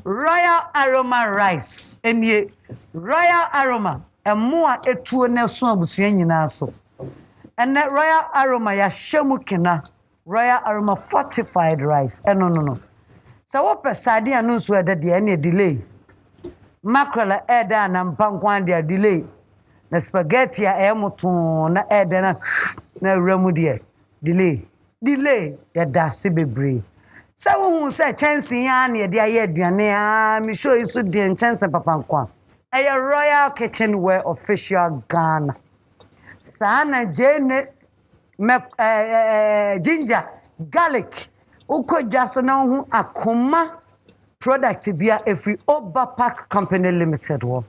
[SPEAKER 2] Royal Aroma rice. Enie Royal Aroma. Emoa etuo ne so abusua nyina so. Ene Royal Aroma ya hwemu kena. Royal Aroma fortified rice. No. So wo pesade anu so ede de ene delay. Mackerel ede na mpankwan de delay. Na spaghetti ya emoto na ede na ramu de delay. Ya dase bebre. So who say chance ya na de aye aduane me show you so de chance papa nkwa. A Royal Kitchenware official Ghana. Sana jene ginger, garlic. Uko jaso na hu akoma product bia every Oba Park Company Limited wo.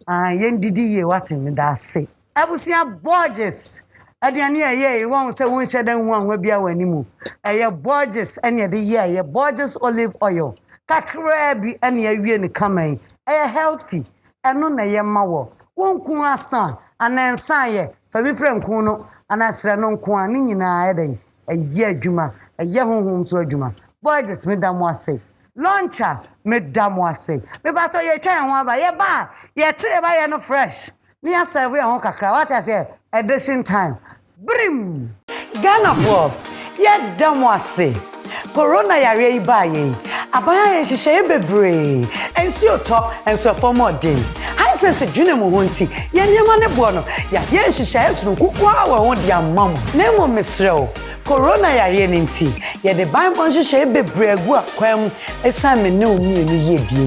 [SPEAKER 2] Yen didi ye wati me da say. Abusia Borges. Adiane ye won say won hye dan hu anwa bia wanimu. Eye Borges ene de ye Borges olive oil. Kakra bi ene awie ne kaman. Eye healthy. Eno na ye mawo wonku asan anansan ye fa bi franku no anasra no nko an nyina eden eye adwuma eye honhom so adwuma Borges me da mo ase launcher me da mo ase me ba to ye twan ho aba ye ba ye tire ba ye no fresh me serve ye ho kakra what I say edition time brim Ghana for ye da mo ase corona yare iba ye abaya ye hihye bebre ensi oto enso fomodin high sense dwene mo honti ye nyema ne bo no ya ye hihye esuru kukwa wa ho dia mam na mo mesrew corona yare nti ye de bible hihye bebre agu akwam esame ne omi enu ye die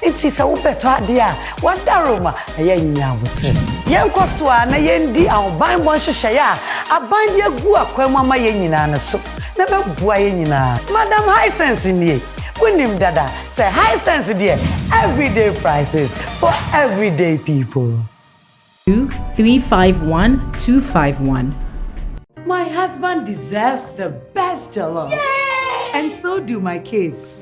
[SPEAKER 2] nti se wo beto ade a wadaroma ye nya abotre ye nkoso a na ye ndi a bible hihye ya aban de agu akwam ama ye nyina na so na be bua ye nyina madam high sense nie Winim dada say high sense dear everyday prices for everyday people.
[SPEAKER 11] 2351251.
[SPEAKER 2] My husband deserves the best jollof. Yay! And so do my kids.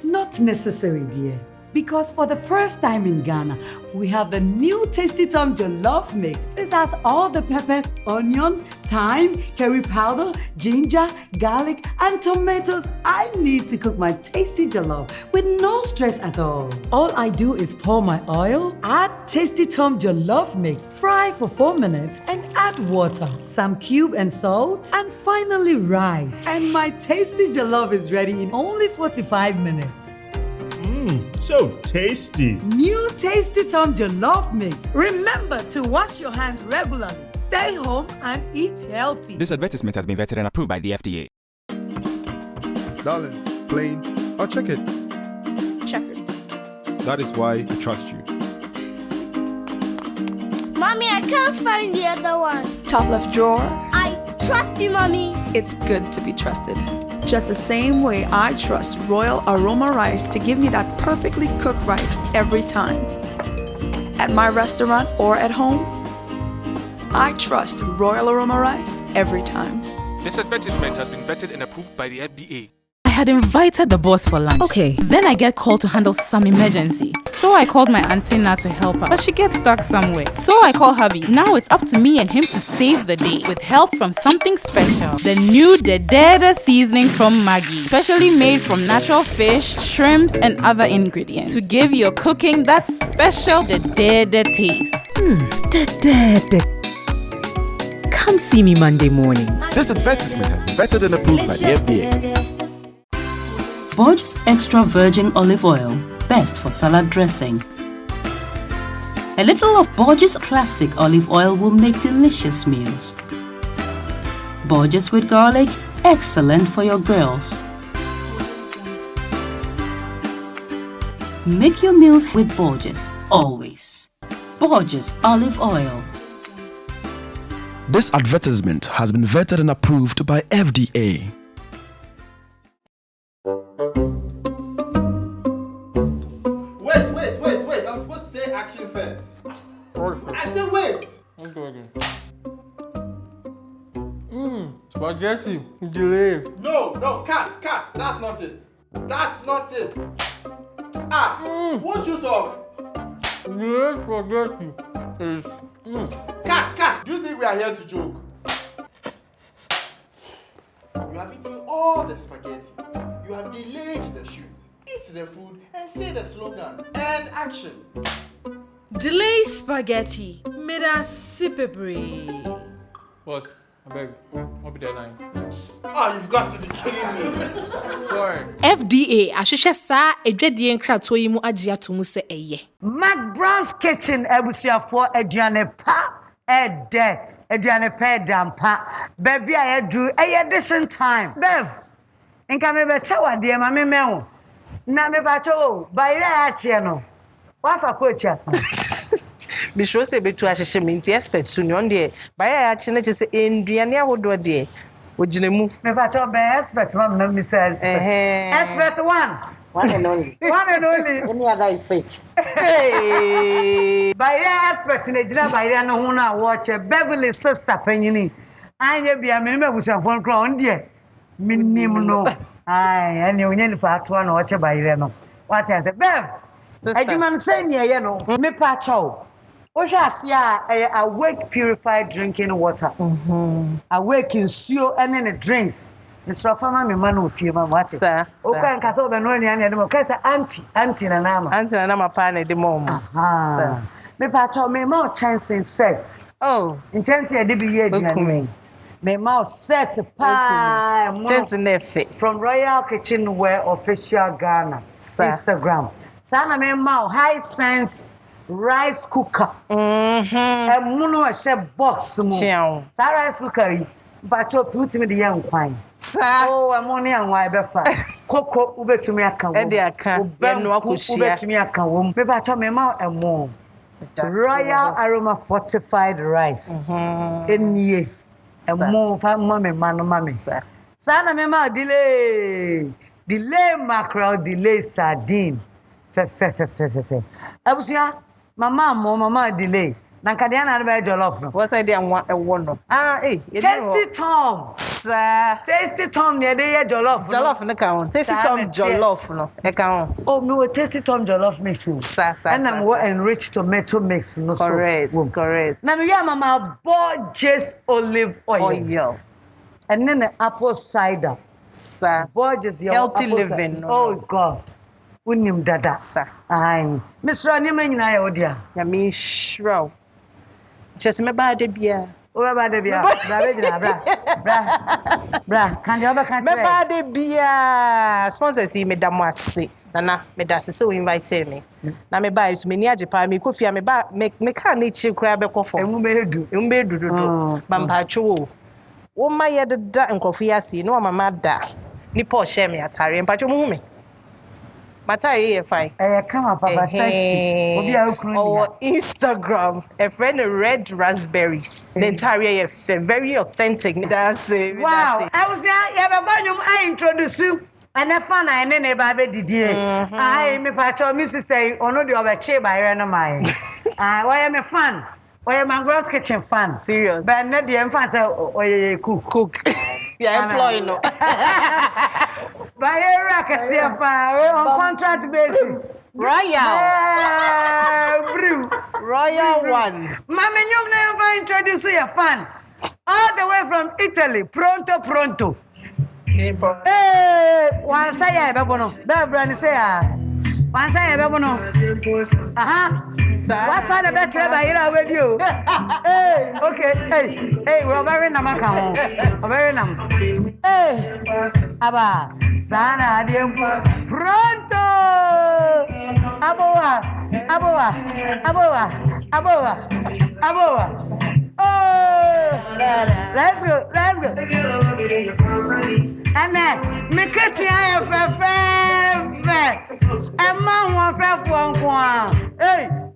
[SPEAKER 2] Not necessary, dear. Because for the first time in Ghana, we have the new Tasty Tom Jollof Mix. This has all the pepper, onion, thyme, curry powder, ginger, garlic, and tomatoes I need to cook my tasty jollof with no stress at all. All I do is pour my oil, add Tasty Tom Jollof Mix, fry for 4 minutes, and add water, some cube and salt, and finally rice. And my tasty jollof is ready in only 45 minutes.
[SPEAKER 4] So tasty.
[SPEAKER 2] New Tasty Tom Jollof Mix. Remember to wash your hands regularly. Stay home and eat healthy.
[SPEAKER 5] This advertisement has been vetted and approved by the FDA.
[SPEAKER 6] Darling, plain or check it.
[SPEAKER 7] Checkered.
[SPEAKER 6] That is why I trust you.
[SPEAKER 7] Mommy, I can't find the other one.
[SPEAKER 8] Top left drawer.
[SPEAKER 7] I trust you, Mommy.
[SPEAKER 8] It's good to be trusted. Just the same way I trust Royal Aroma Rice to give me that perfectly cooked rice every time. At my restaurant or at home, I trust Royal Aroma Rice every time.
[SPEAKER 9] This advertisement has been vetted and approved by the FDA.
[SPEAKER 3] I had invited the boss for lunch.
[SPEAKER 11] Okay.
[SPEAKER 3] Then I get called to handle some emergency. So I called my auntie Na to help her, but she gets stuck somewhere. So I call hubby. Now it's up to me and him to save the day with help from something special. The new Dedede seasoning from Maggi, specially made from natural fish, shrimps, and other ingredients to give your cooking that special Dedede taste.
[SPEAKER 11] Dedede. Come see me Monday morning.
[SPEAKER 5] This advertisement has been vetted and approved by the FDA.
[SPEAKER 13] Borges Extra Virgin Olive Oil, best for salad dressing. A little of Borges Classic Olive Oil will make delicious meals. Borges with garlic, excellent for your grills. Make your meals with Borges, always. Borges Olive Oil.
[SPEAKER 1] This advertisement has been vetted and approved by FDA.
[SPEAKER 6] Wait. I'm supposed to say action first. I said wait.
[SPEAKER 14] Let's go again. Spaghetti. Delay.
[SPEAKER 6] No, cat. That's not it. Won't you talk?
[SPEAKER 14] Delay spaghetti is...
[SPEAKER 6] Cat. Do you think we are here to joke? You have eaten all the spaghetti. You have delayed the shoot. Eat the food and say the slogan. And action.
[SPEAKER 15] Delay spaghetti. Made a sipebre.
[SPEAKER 14] Boss, I beg. I'll be there 9.
[SPEAKER 6] You've got to be kidding me.
[SPEAKER 14] Sorry.
[SPEAKER 15] FDA, ahwehwe saa edwadie nkrato yi mu agye atomu se eye.
[SPEAKER 2] McBrown's kitchen ebusuafo aduane pa aduane pa dampa. Baby I do edition time. Bev, nka me be chawa de ma me mewo. Na me ba cho bayira ache no. Wa fa kocha.
[SPEAKER 12] Be sure say be to ahye me nti expert su no de bayira ache na che say enduane ahodo de ojinemu.
[SPEAKER 2] Me ba cho be expert mam na me say expert. Expert 1.
[SPEAKER 12] One and only. Any other is fake.
[SPEAKER 2] Hey! Bayra expert in Ejina Bayra no ho na watch Beverly sister panyini. Anya bia me me busanfo nkro on de. Minim no. Ai, ani onye ni pa ato na watch Bayra no. What I say, Bev. Adwuma say ne ye no. Me pa chaw. Wo hwa ase a awake purified drinking water. Awake nsuo ene ne drinks. Mr. Farmer, my man will feel my what? Sir, okay, Casso, and no, auntie, and nama. Auntie, and I'm pan at the moment. Sir, me patch me more chance in set. Oh, in chance I did be here. Me mouse set pie, chance in effect from Royal Kitchenware official Ghana, Instagram. Sana me mau high sense rice cooker. A mono a chef box. Rice cooker. But you put me the young wine. Oh, I'm only young wine befa. Coco ube to me a can. And they can ube to me a can. Maybe I told me more and more. Royal Aroma fortified rice. In ye. And more for mommy. Sana me ma delay mackerel, delay sardine. Fe. I was here. Mama delay. Nankadiana na jollof no. What's idea one no? Tasty Tom. Sir. Tasty Tom near the jollof. Jollof no count. Tasty Tom jollof no. E count. Oh no, Tasty Tom jollof mix. Sir. And I'm enriched tomato mix no. Correct. Now me mama Borges olive oil. And then the apple cider. Sir. Borges healthy living. Oh God. Unim dada. Sir. Aye. Mr. Anima nyina ya odia. Ya me shrow. Just me bad bia. O bad bia. Bra. Can you can't me bad bia. Sponsor see me damwase. Nana me da se invite me. Na me buy so me ni ajepa me kofia me ba me can na chi kura be kofo. Emu be edu do. Bampa cho. Wo ma ye da nkofia si no mama da. Ni po share me atare. Mpacho mu me.
[SPEAKER 12] Matari ye fine.
[SPEAKER 2] Come up papa sexy. Obi a okunu.
[SPEAKER 12] Or Instagram, a friend red raspberries. The entire ye very authentic. That's it.
[SPEAKER 2] Wow. I was I introduce you. And the fun I never did. I me patch me sister ono the obeche by rena my. Why am a fan? Why am McBrown's kitchen fan?
[SPEAKER 12] Serious.
[SPEAKER 2] But not the fan say cook.
[SPEAKER 12] Yeah, employee no.
[SPEAKER 2] By on contract basis.
[SPEAKER 12] Royal one.
[SPEAKER 2] Mama, you never introduce your fan. All the way from Italy. Pronto. Hey, one say I bebono. Beverly say one say I bebono. What's on the bachelor by here with you? Hey, okay. Hey, we're very namaka. Very nam. Hey, Aba, Sana, pronto. Aboa. Oh, let's go. And then, me catch you and man want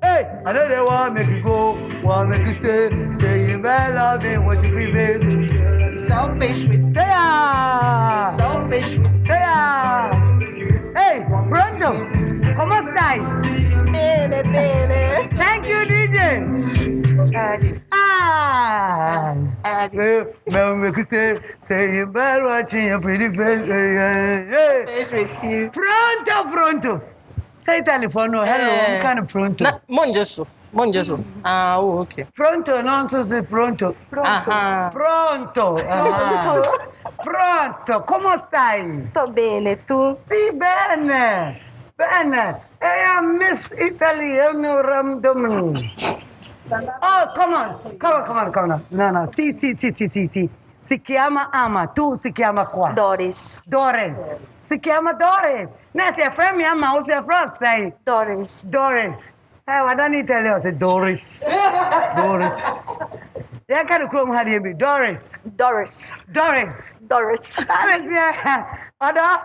[SPEAKER 2] Hey, I know they want make you go, want make you stay in bed, loving what you previous.
[SPEAKER 12] Selfish with
[SPEAKER 2] say Hey, pronto, como stai?
[SPEAKER 12] Bene.
[SPEAKER 2] Thank you, DJ. Make you stay in bed, watching your pretty face
[SPEAKER 12] with you.
[SPEAKER 2] Pronto. Say telephone. Hello, I'm kind of pronto.
[SPEAKER 12] Mongeso. Okay.
[SPEAKER 2] Pronto, non so se pronto. Pronto. Come stai?
[SPEAKER 12] Sto bene, tu?
[SPEAKER 2] Sì, bene. I miss Italy. Oh, come on. No. Sì. Si chiama Ama, tu si chiama qua?
[SPEAKER 12] Doris.
[SPEAKER 2] Si chiama Doris. Ne si è frame Ama, o si è frame sei?
[SPEAKER 12] Doris.
[SPEAKER 2] I don't need to tell you, Doris. Yeah, kind of chrome had you be Doris. Oda,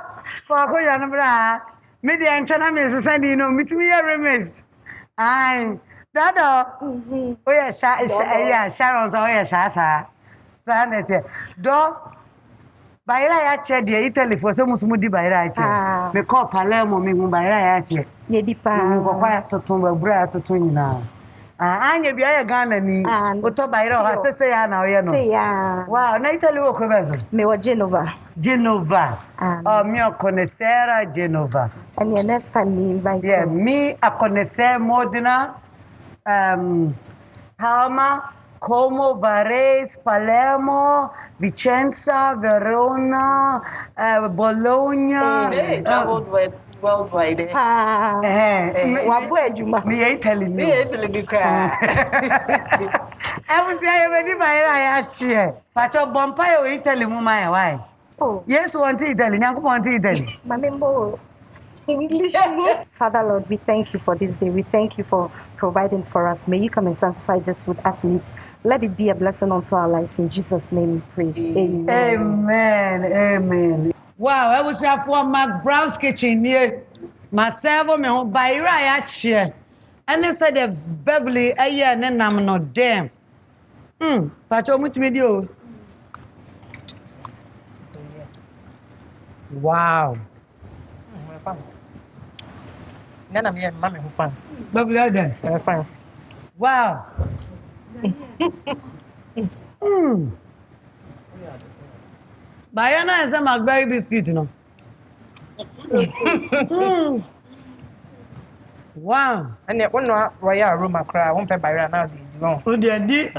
[SPEAKER 2] for who you know, maybe I'm trying to send you know, meet me a remiss. I'm Dada. Oh, yeah, Sharon's, oh, yeah, Shasha. Sanity. Do Baira ya che de Italy for so musumudi baira che. Me call Palermo me baira ya che.
[SPEAKER 12] Ye di pa.
[SPEAKER 2] Ko kwa totumba bra totun nyina. Anya bia ya Ghana ni. Oto baira ha sese ya na oye no.
[SPEAKER 12] Se ya.
[SPEAKER 2] Wow, na Italy wo ko bezo.
[SPEAKER 12] Me wa Genova.
[SPEAKER 2] Oh, mio connoisseur Genova.
[SPEAKER 12] And the next time me invite.
[SPEAKER 2] Yeah, me a connoisseur Modena Parma, Como, Varese, Palermo, Vicenza, Verona, Bologna.
[SPEAKER 12] Worldwide.
[SPEAKER 2] Me telling me. I was already by Rayachi. Pacho Bompire or Italy, Mumaya, why?
[SPEAKER 12] Oh,
[SPEAKER 2] yes, want to Italy, Yanko want Italy.
[SPEAKER 12] Mamembo. English. Father Lord, we thank you for this day. We thank you for providing for us. May you come and sanctify this food as we eat. Let it be a blessing unto our lives. In Jesus' name we pray.
[SPEAKER 2] Amen. Wow, I was here for McBrown's kitchen here. Myself, me home by right here. And they said the Beverly, and then I'm not damn. Pacho much medio. Wow.
[SPEAKER 12] Nana me and mommy who fans.
[SPEAKER 2] Beverly then.
[SPEAKER 12] Fine.
[SPEAKER 2] Wow. Bayana is a McBerry biscuit, you know. Wow.
[SPEAKER 12] And yet one royal aroma cry, won't pay by right now.
[SPEAKER 2] What do you did?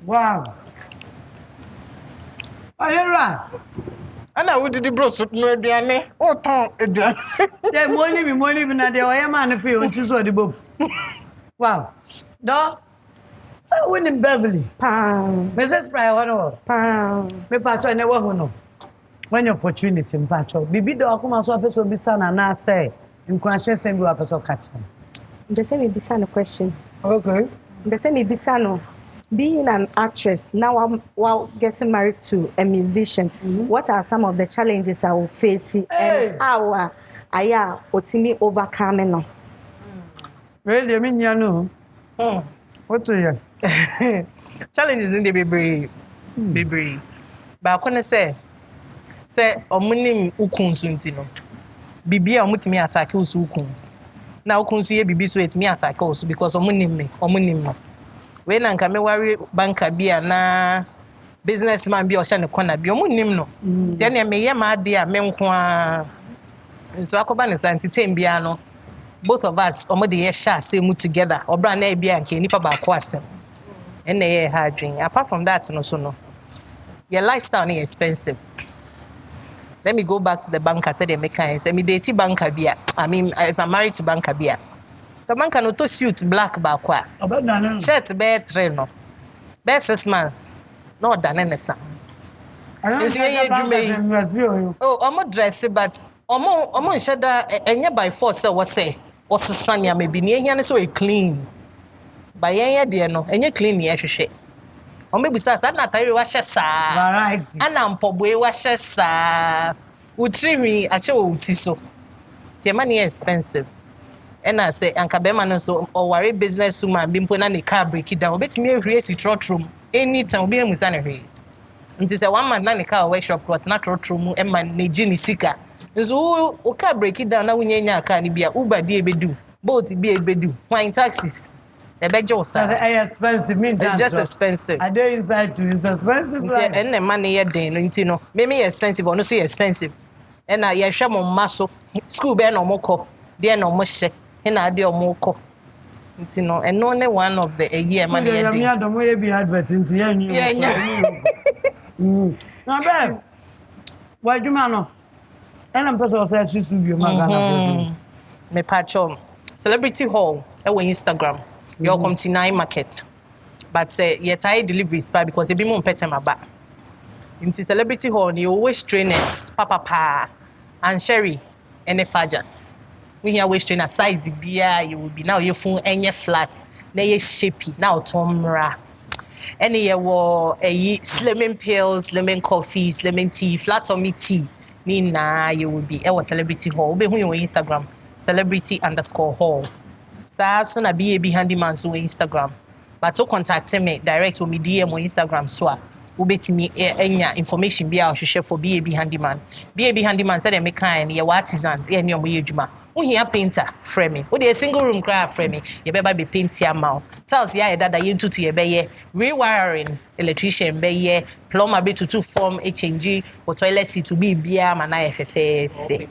[SPEAKER 2] Wow. Are you right?
[SPEAKER 12] And I would do the bros with no Diane. Oh, Tom,
[SPEAKER 2] the money, na the way man feel, which is what the book. Wow. No. So when in Beverly, Mrs. Pryor, me patch I never know. When your opportunity in patch, Bibi do Akuma so person be son and I say, in question send you a person catch him.
[SPEAKER 12] The same be son a question.
[SPEAKER 2] Okay.
[SPEAKER 12] The same be son.
[SPEAKER 16] being an actress, now while getting married to a musician, what are some of the challenges I will face and how I otimi overcoming them?
[SPEAKER 2] Really, I mean, you know. What do you?
[SPEAKER 12] Challenges in the baby. But I couldn't say omunim ukun suntino. Bibi omutimi attack ukun. Na ukun su ye bibi so etimi attack also because omunim no. We na nka me worry banker bia na businessman bi o hye ne corner bi omunim no. Tie na me ye ma de a me nko a. So akoba ne santitem bia no. Both of us omo de ye share say mu together. Obra na e bia nke nipa ba ko asem. And they hard drink. Apart from that, no. Your lifestyle is expensive. Let me go back to the banker. Said they make kinds. Me date banker beer. I mean, if I'm married to banker beer, the banker no to suit black bakwa. Shirt bear train no. Bear 6 months. No done anything. Oh, I'm dressed, but I'm sure that any by force was say or Sanya maybe near so clean. By yen dear no, and you clean the ashe. Or maybe says, I'm not a washer, sir. And I'm pobwe washer, sir. Would treat me at your so. The money is expensive. And I say, Uncle Beman so or worry business woman been put on the car break it down. Bet me a race trot room. Anytime be a musanary. It is a 1 man in the car workshop, what's not trot room, and my Nijini Sika. So, o car break it down now when you can be a Uber dear bedu. Both be a bedu. Wine taxis. It's
[SPEAKER 2] expensive.
[SPEAKER 12] It's just expensive.
[SPEAKER 2] I dare inside too. It's expensive.
[SPEAKER 12] And the money you're doing, you know, maybe expensive or not so expensive. And I share more muscle. School bear no more co. Dear no more share. And I do more co. You know, and only one of the a year money. I don't want to be advertising to you.
[SPEAKER 2] Now, babe, why do you know? And I'm person of studio.
[SPEAKER 12] Me patch on Celebrity Hall. On Instagram. You're come to 9 market. But say your tie deliveries because it be more better my back. Into Celebrity Hall, you always trainers, Papa and Sherry and the Fajas. We here always trainer size beer, you will be now your phone and your flat, now you shapey, now tomra. And you were a slimming pills, lemon coffee, lemon tea, flat on me tea. Nina, you will be our Celebrity Hall. Be on your Instagram, celebrity_hall. So na be handyman so Instagram. But to contact me direct with me DM on Instagram so ubetimi enya information be a share for BAB handyman. BAB handyman said they make kind ye artisans e any omo yedwuma. Wo hia painter frame me. Wo dey single room cry frame me. Ye beba be paint ya ma. Tiles ya dada ye tutu ye be ye. Rewiring electrician be ye. Plumber be tutu form HNG or toilet seat to be bia mana FFF.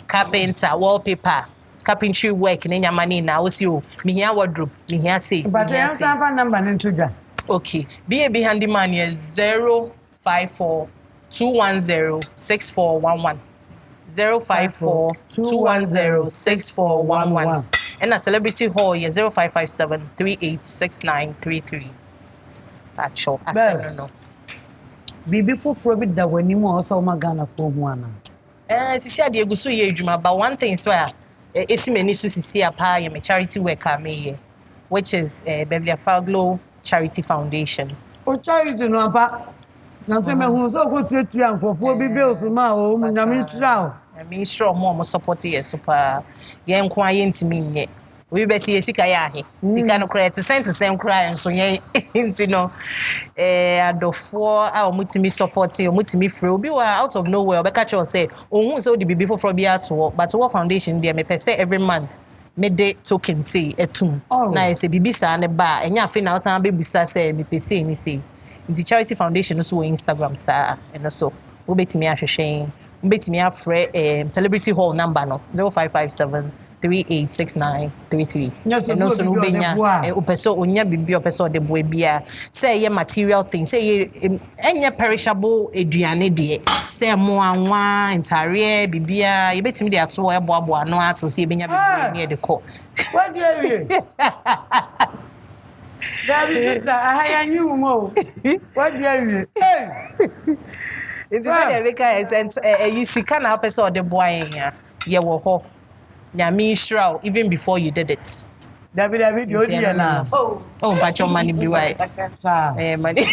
[SPEAKER 12] Carpenter wallpaper. Carpentry work in your money now. What's you? Me here wardrobe. Me here say.
[SPEAKER 2] But I have a number into that.
[SPEAKER 12] Okay. BAB handyman is 054 210 6411. 054 210 6411. And a Celebrity Hall is 0557 386933. That's sure. I said no.
[SPEAKER 2] Before Frobit that when you also Magana for one.
[SPEAKER 12] See, I did go so ye, but one thing is where. It's many to see a pie and charity work I made, which is Beverly Afaglo Charity Foundation.
[SPEAKER 2] Oh, charity no apa. Na tell me who so go to you for 4 bills ma o na
[SPEAKER 12] ministry more support here super. Ye nkwa ye ntimi nye. We be see sika ya he. Sika no credit cent cry so ye ntino adofo a omutimi support ye omutimi free obi wa out of nowhere be catch us say ohun say odi bibi for be at work but what foundation there me per say every month me dey token say etum na say bibi sa ne ba enya afi na outan be bisa say me per say ni say the charity foundation so Instagram sa and so we betimi ahwehwen we betimi afre Celebrity Hall number no 0557 386933. No so no benya opeso onya bibi opeso de boy bia say ye material things say ye enya perishable aduane de say mo anwa entare bibia ye betimi de ato eboabo ano ato say benya bibi ne de ko
[SPEAKER 2] what do you David I you mo what do you
[SPEAKER 12] it is the because you sika na opeso de boy ya ye wo ho Nyami Shroud, even before you did it.
[SPEAKER 2] David, you dear now.
[SPEAKER 12] Oh, but your money be white. Money.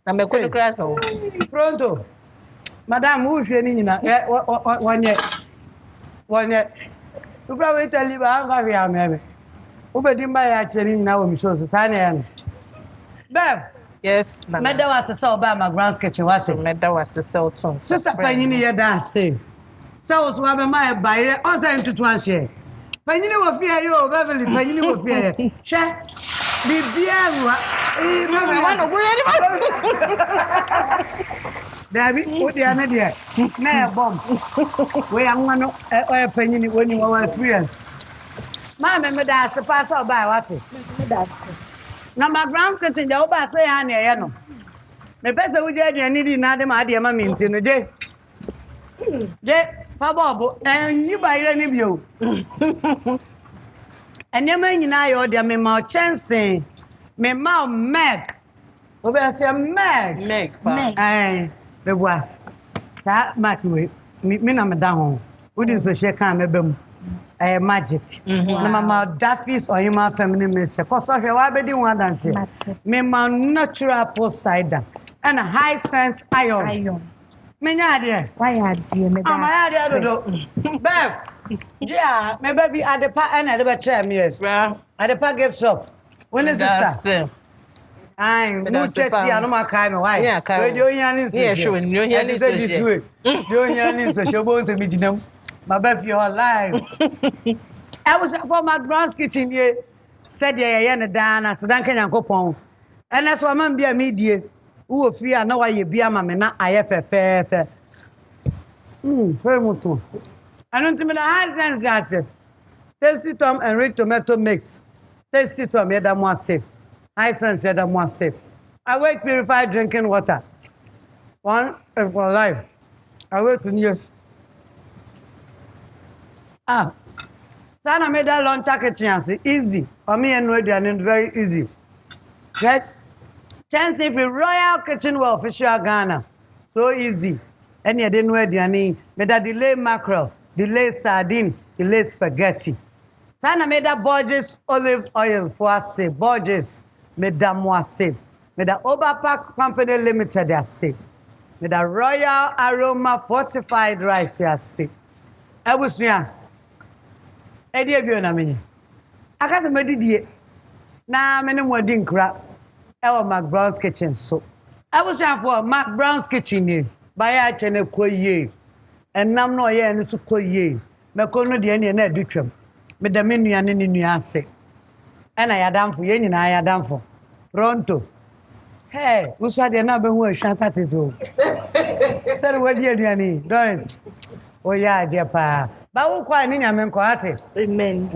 [SPEAKER 12] I'm a good class.
[SPEAKER 2] Pronto. Madame, who's your nina? One yet. To probably tell you, I'm having. Uber didn't buy actually now, I'm so Sunny. Bev.
[SPEAKER 12] Yes,
[SPEAKER 2] Medda was a saw by McBrown's kitchen. Was it?
[SPEAKER 12] Medda was a cell tone.
[SPEAKER 2] Sister Penny, your dance. So was one of my buyer, also into one share. Penny will fear you, Beverly, Penny will fear. Share. Be beer. David, what the other day? Nay, bomb. We are one of a penny when you were experienced. Mamma, that's the pass out by what? Now, McBrown's kitchen, the Oba say, I know. The best of which I need another my dear mammy in the day. Fabo, and you buy any view. And your man and I order me more chance, me mouth Meg. Over say Meg. Aye, the what? Sir, Macway, me, Madame, wouldn't say she can't magic. No mama Daffy's or my feminine minister. Cause of your wabedi one dance. Me my natural post cider and a high sense iron. Me dear. Why are dear me? My idea do. Bev. Yeah, my baby at the park and at the chair years. At the park gift shop. When is this? I'm no chetty and my kind of why. Yeah, sure. You hear this way. You hear this so she won't be them. My Bev, you're alive. I was for McBrown's kitchen here. Said yeah, Dana, so don't can go pon. And that's why man be a media. Who fear no why you be a mamma na IFF. Very much. I don't think the high sense as Tasty Tom and red tomato mix. Tasty Tom, yeah, that more safe. High sense, yeah, that more safe. I wake purified drinking water. One is for life. I wait to you. Sana made that lunch chance easy. For me and very easy. Right? Chance if a royal kitchen well official Ghana. So easy. And you didn't wear the name. Made that delay mackerel, delay sardine, delay spaghetti. Sana made that Borges olive oil for us say. Borges made that more safe. Made that Overpack Company Limited as safe. Made that Royal Aroma Fortified Rice as safe. I was here. I did you na me. I can't medidie. Na me no modin kra. E wa McBrown's kitchen so. I was here for McBrown's kitchen ni. Buy a chene koye. Enam no ye ni so koye. Me ko no de na edutwam. Me da me nuane ni nuase. E na yadamfo ye nyina yadamfo. Pronto. Hey, we saw the na be hu ahwa tate so. Sir we de aduane. Doris. Oh yeah, dear pa. Ba wo kwa ni nyame nko ate. Amen.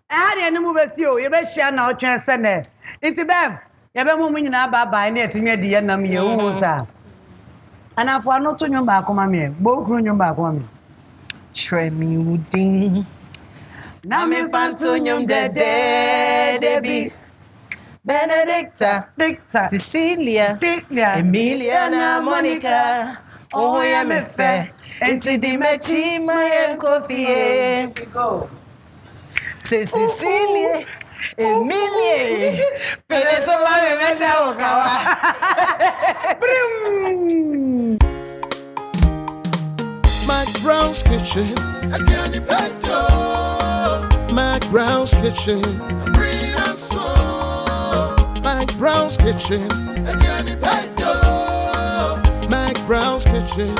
[SPEAKER 2] Had any move you, you be share now chance send. Into Bev. You be mu nyina ba na etinye de nam ye hu sa. Ana for no to nyom ba akoma me. Bo kru nyom ba akoma me.
[SPEAKER 12] Tremi udin.
[SPEAKER 2] Na me fanto nyom de bi.
[SPEAKER 12] Benedicta, Cecilia, Emilia, Monica. Oh, yeah, me fair. Into the mechi, my coffee. Cecilia, Emilia. Peneso, my mesha,
[SPEAKER 1] McBrown's kitchen, again, McBrown's kitchen, McBrown's kitchen, McBrown's kitchen,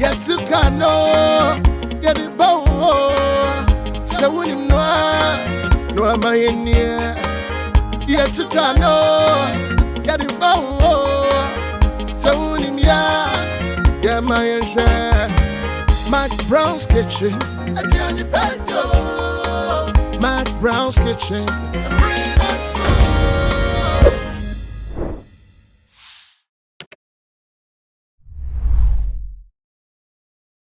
[SPEAKER 1] yet to cano, get it bow. So when you know, no, am I in here? Yet to cano, get it bow. So when you yeah, my share. McBrown's kitchen, McBrown's kitchen.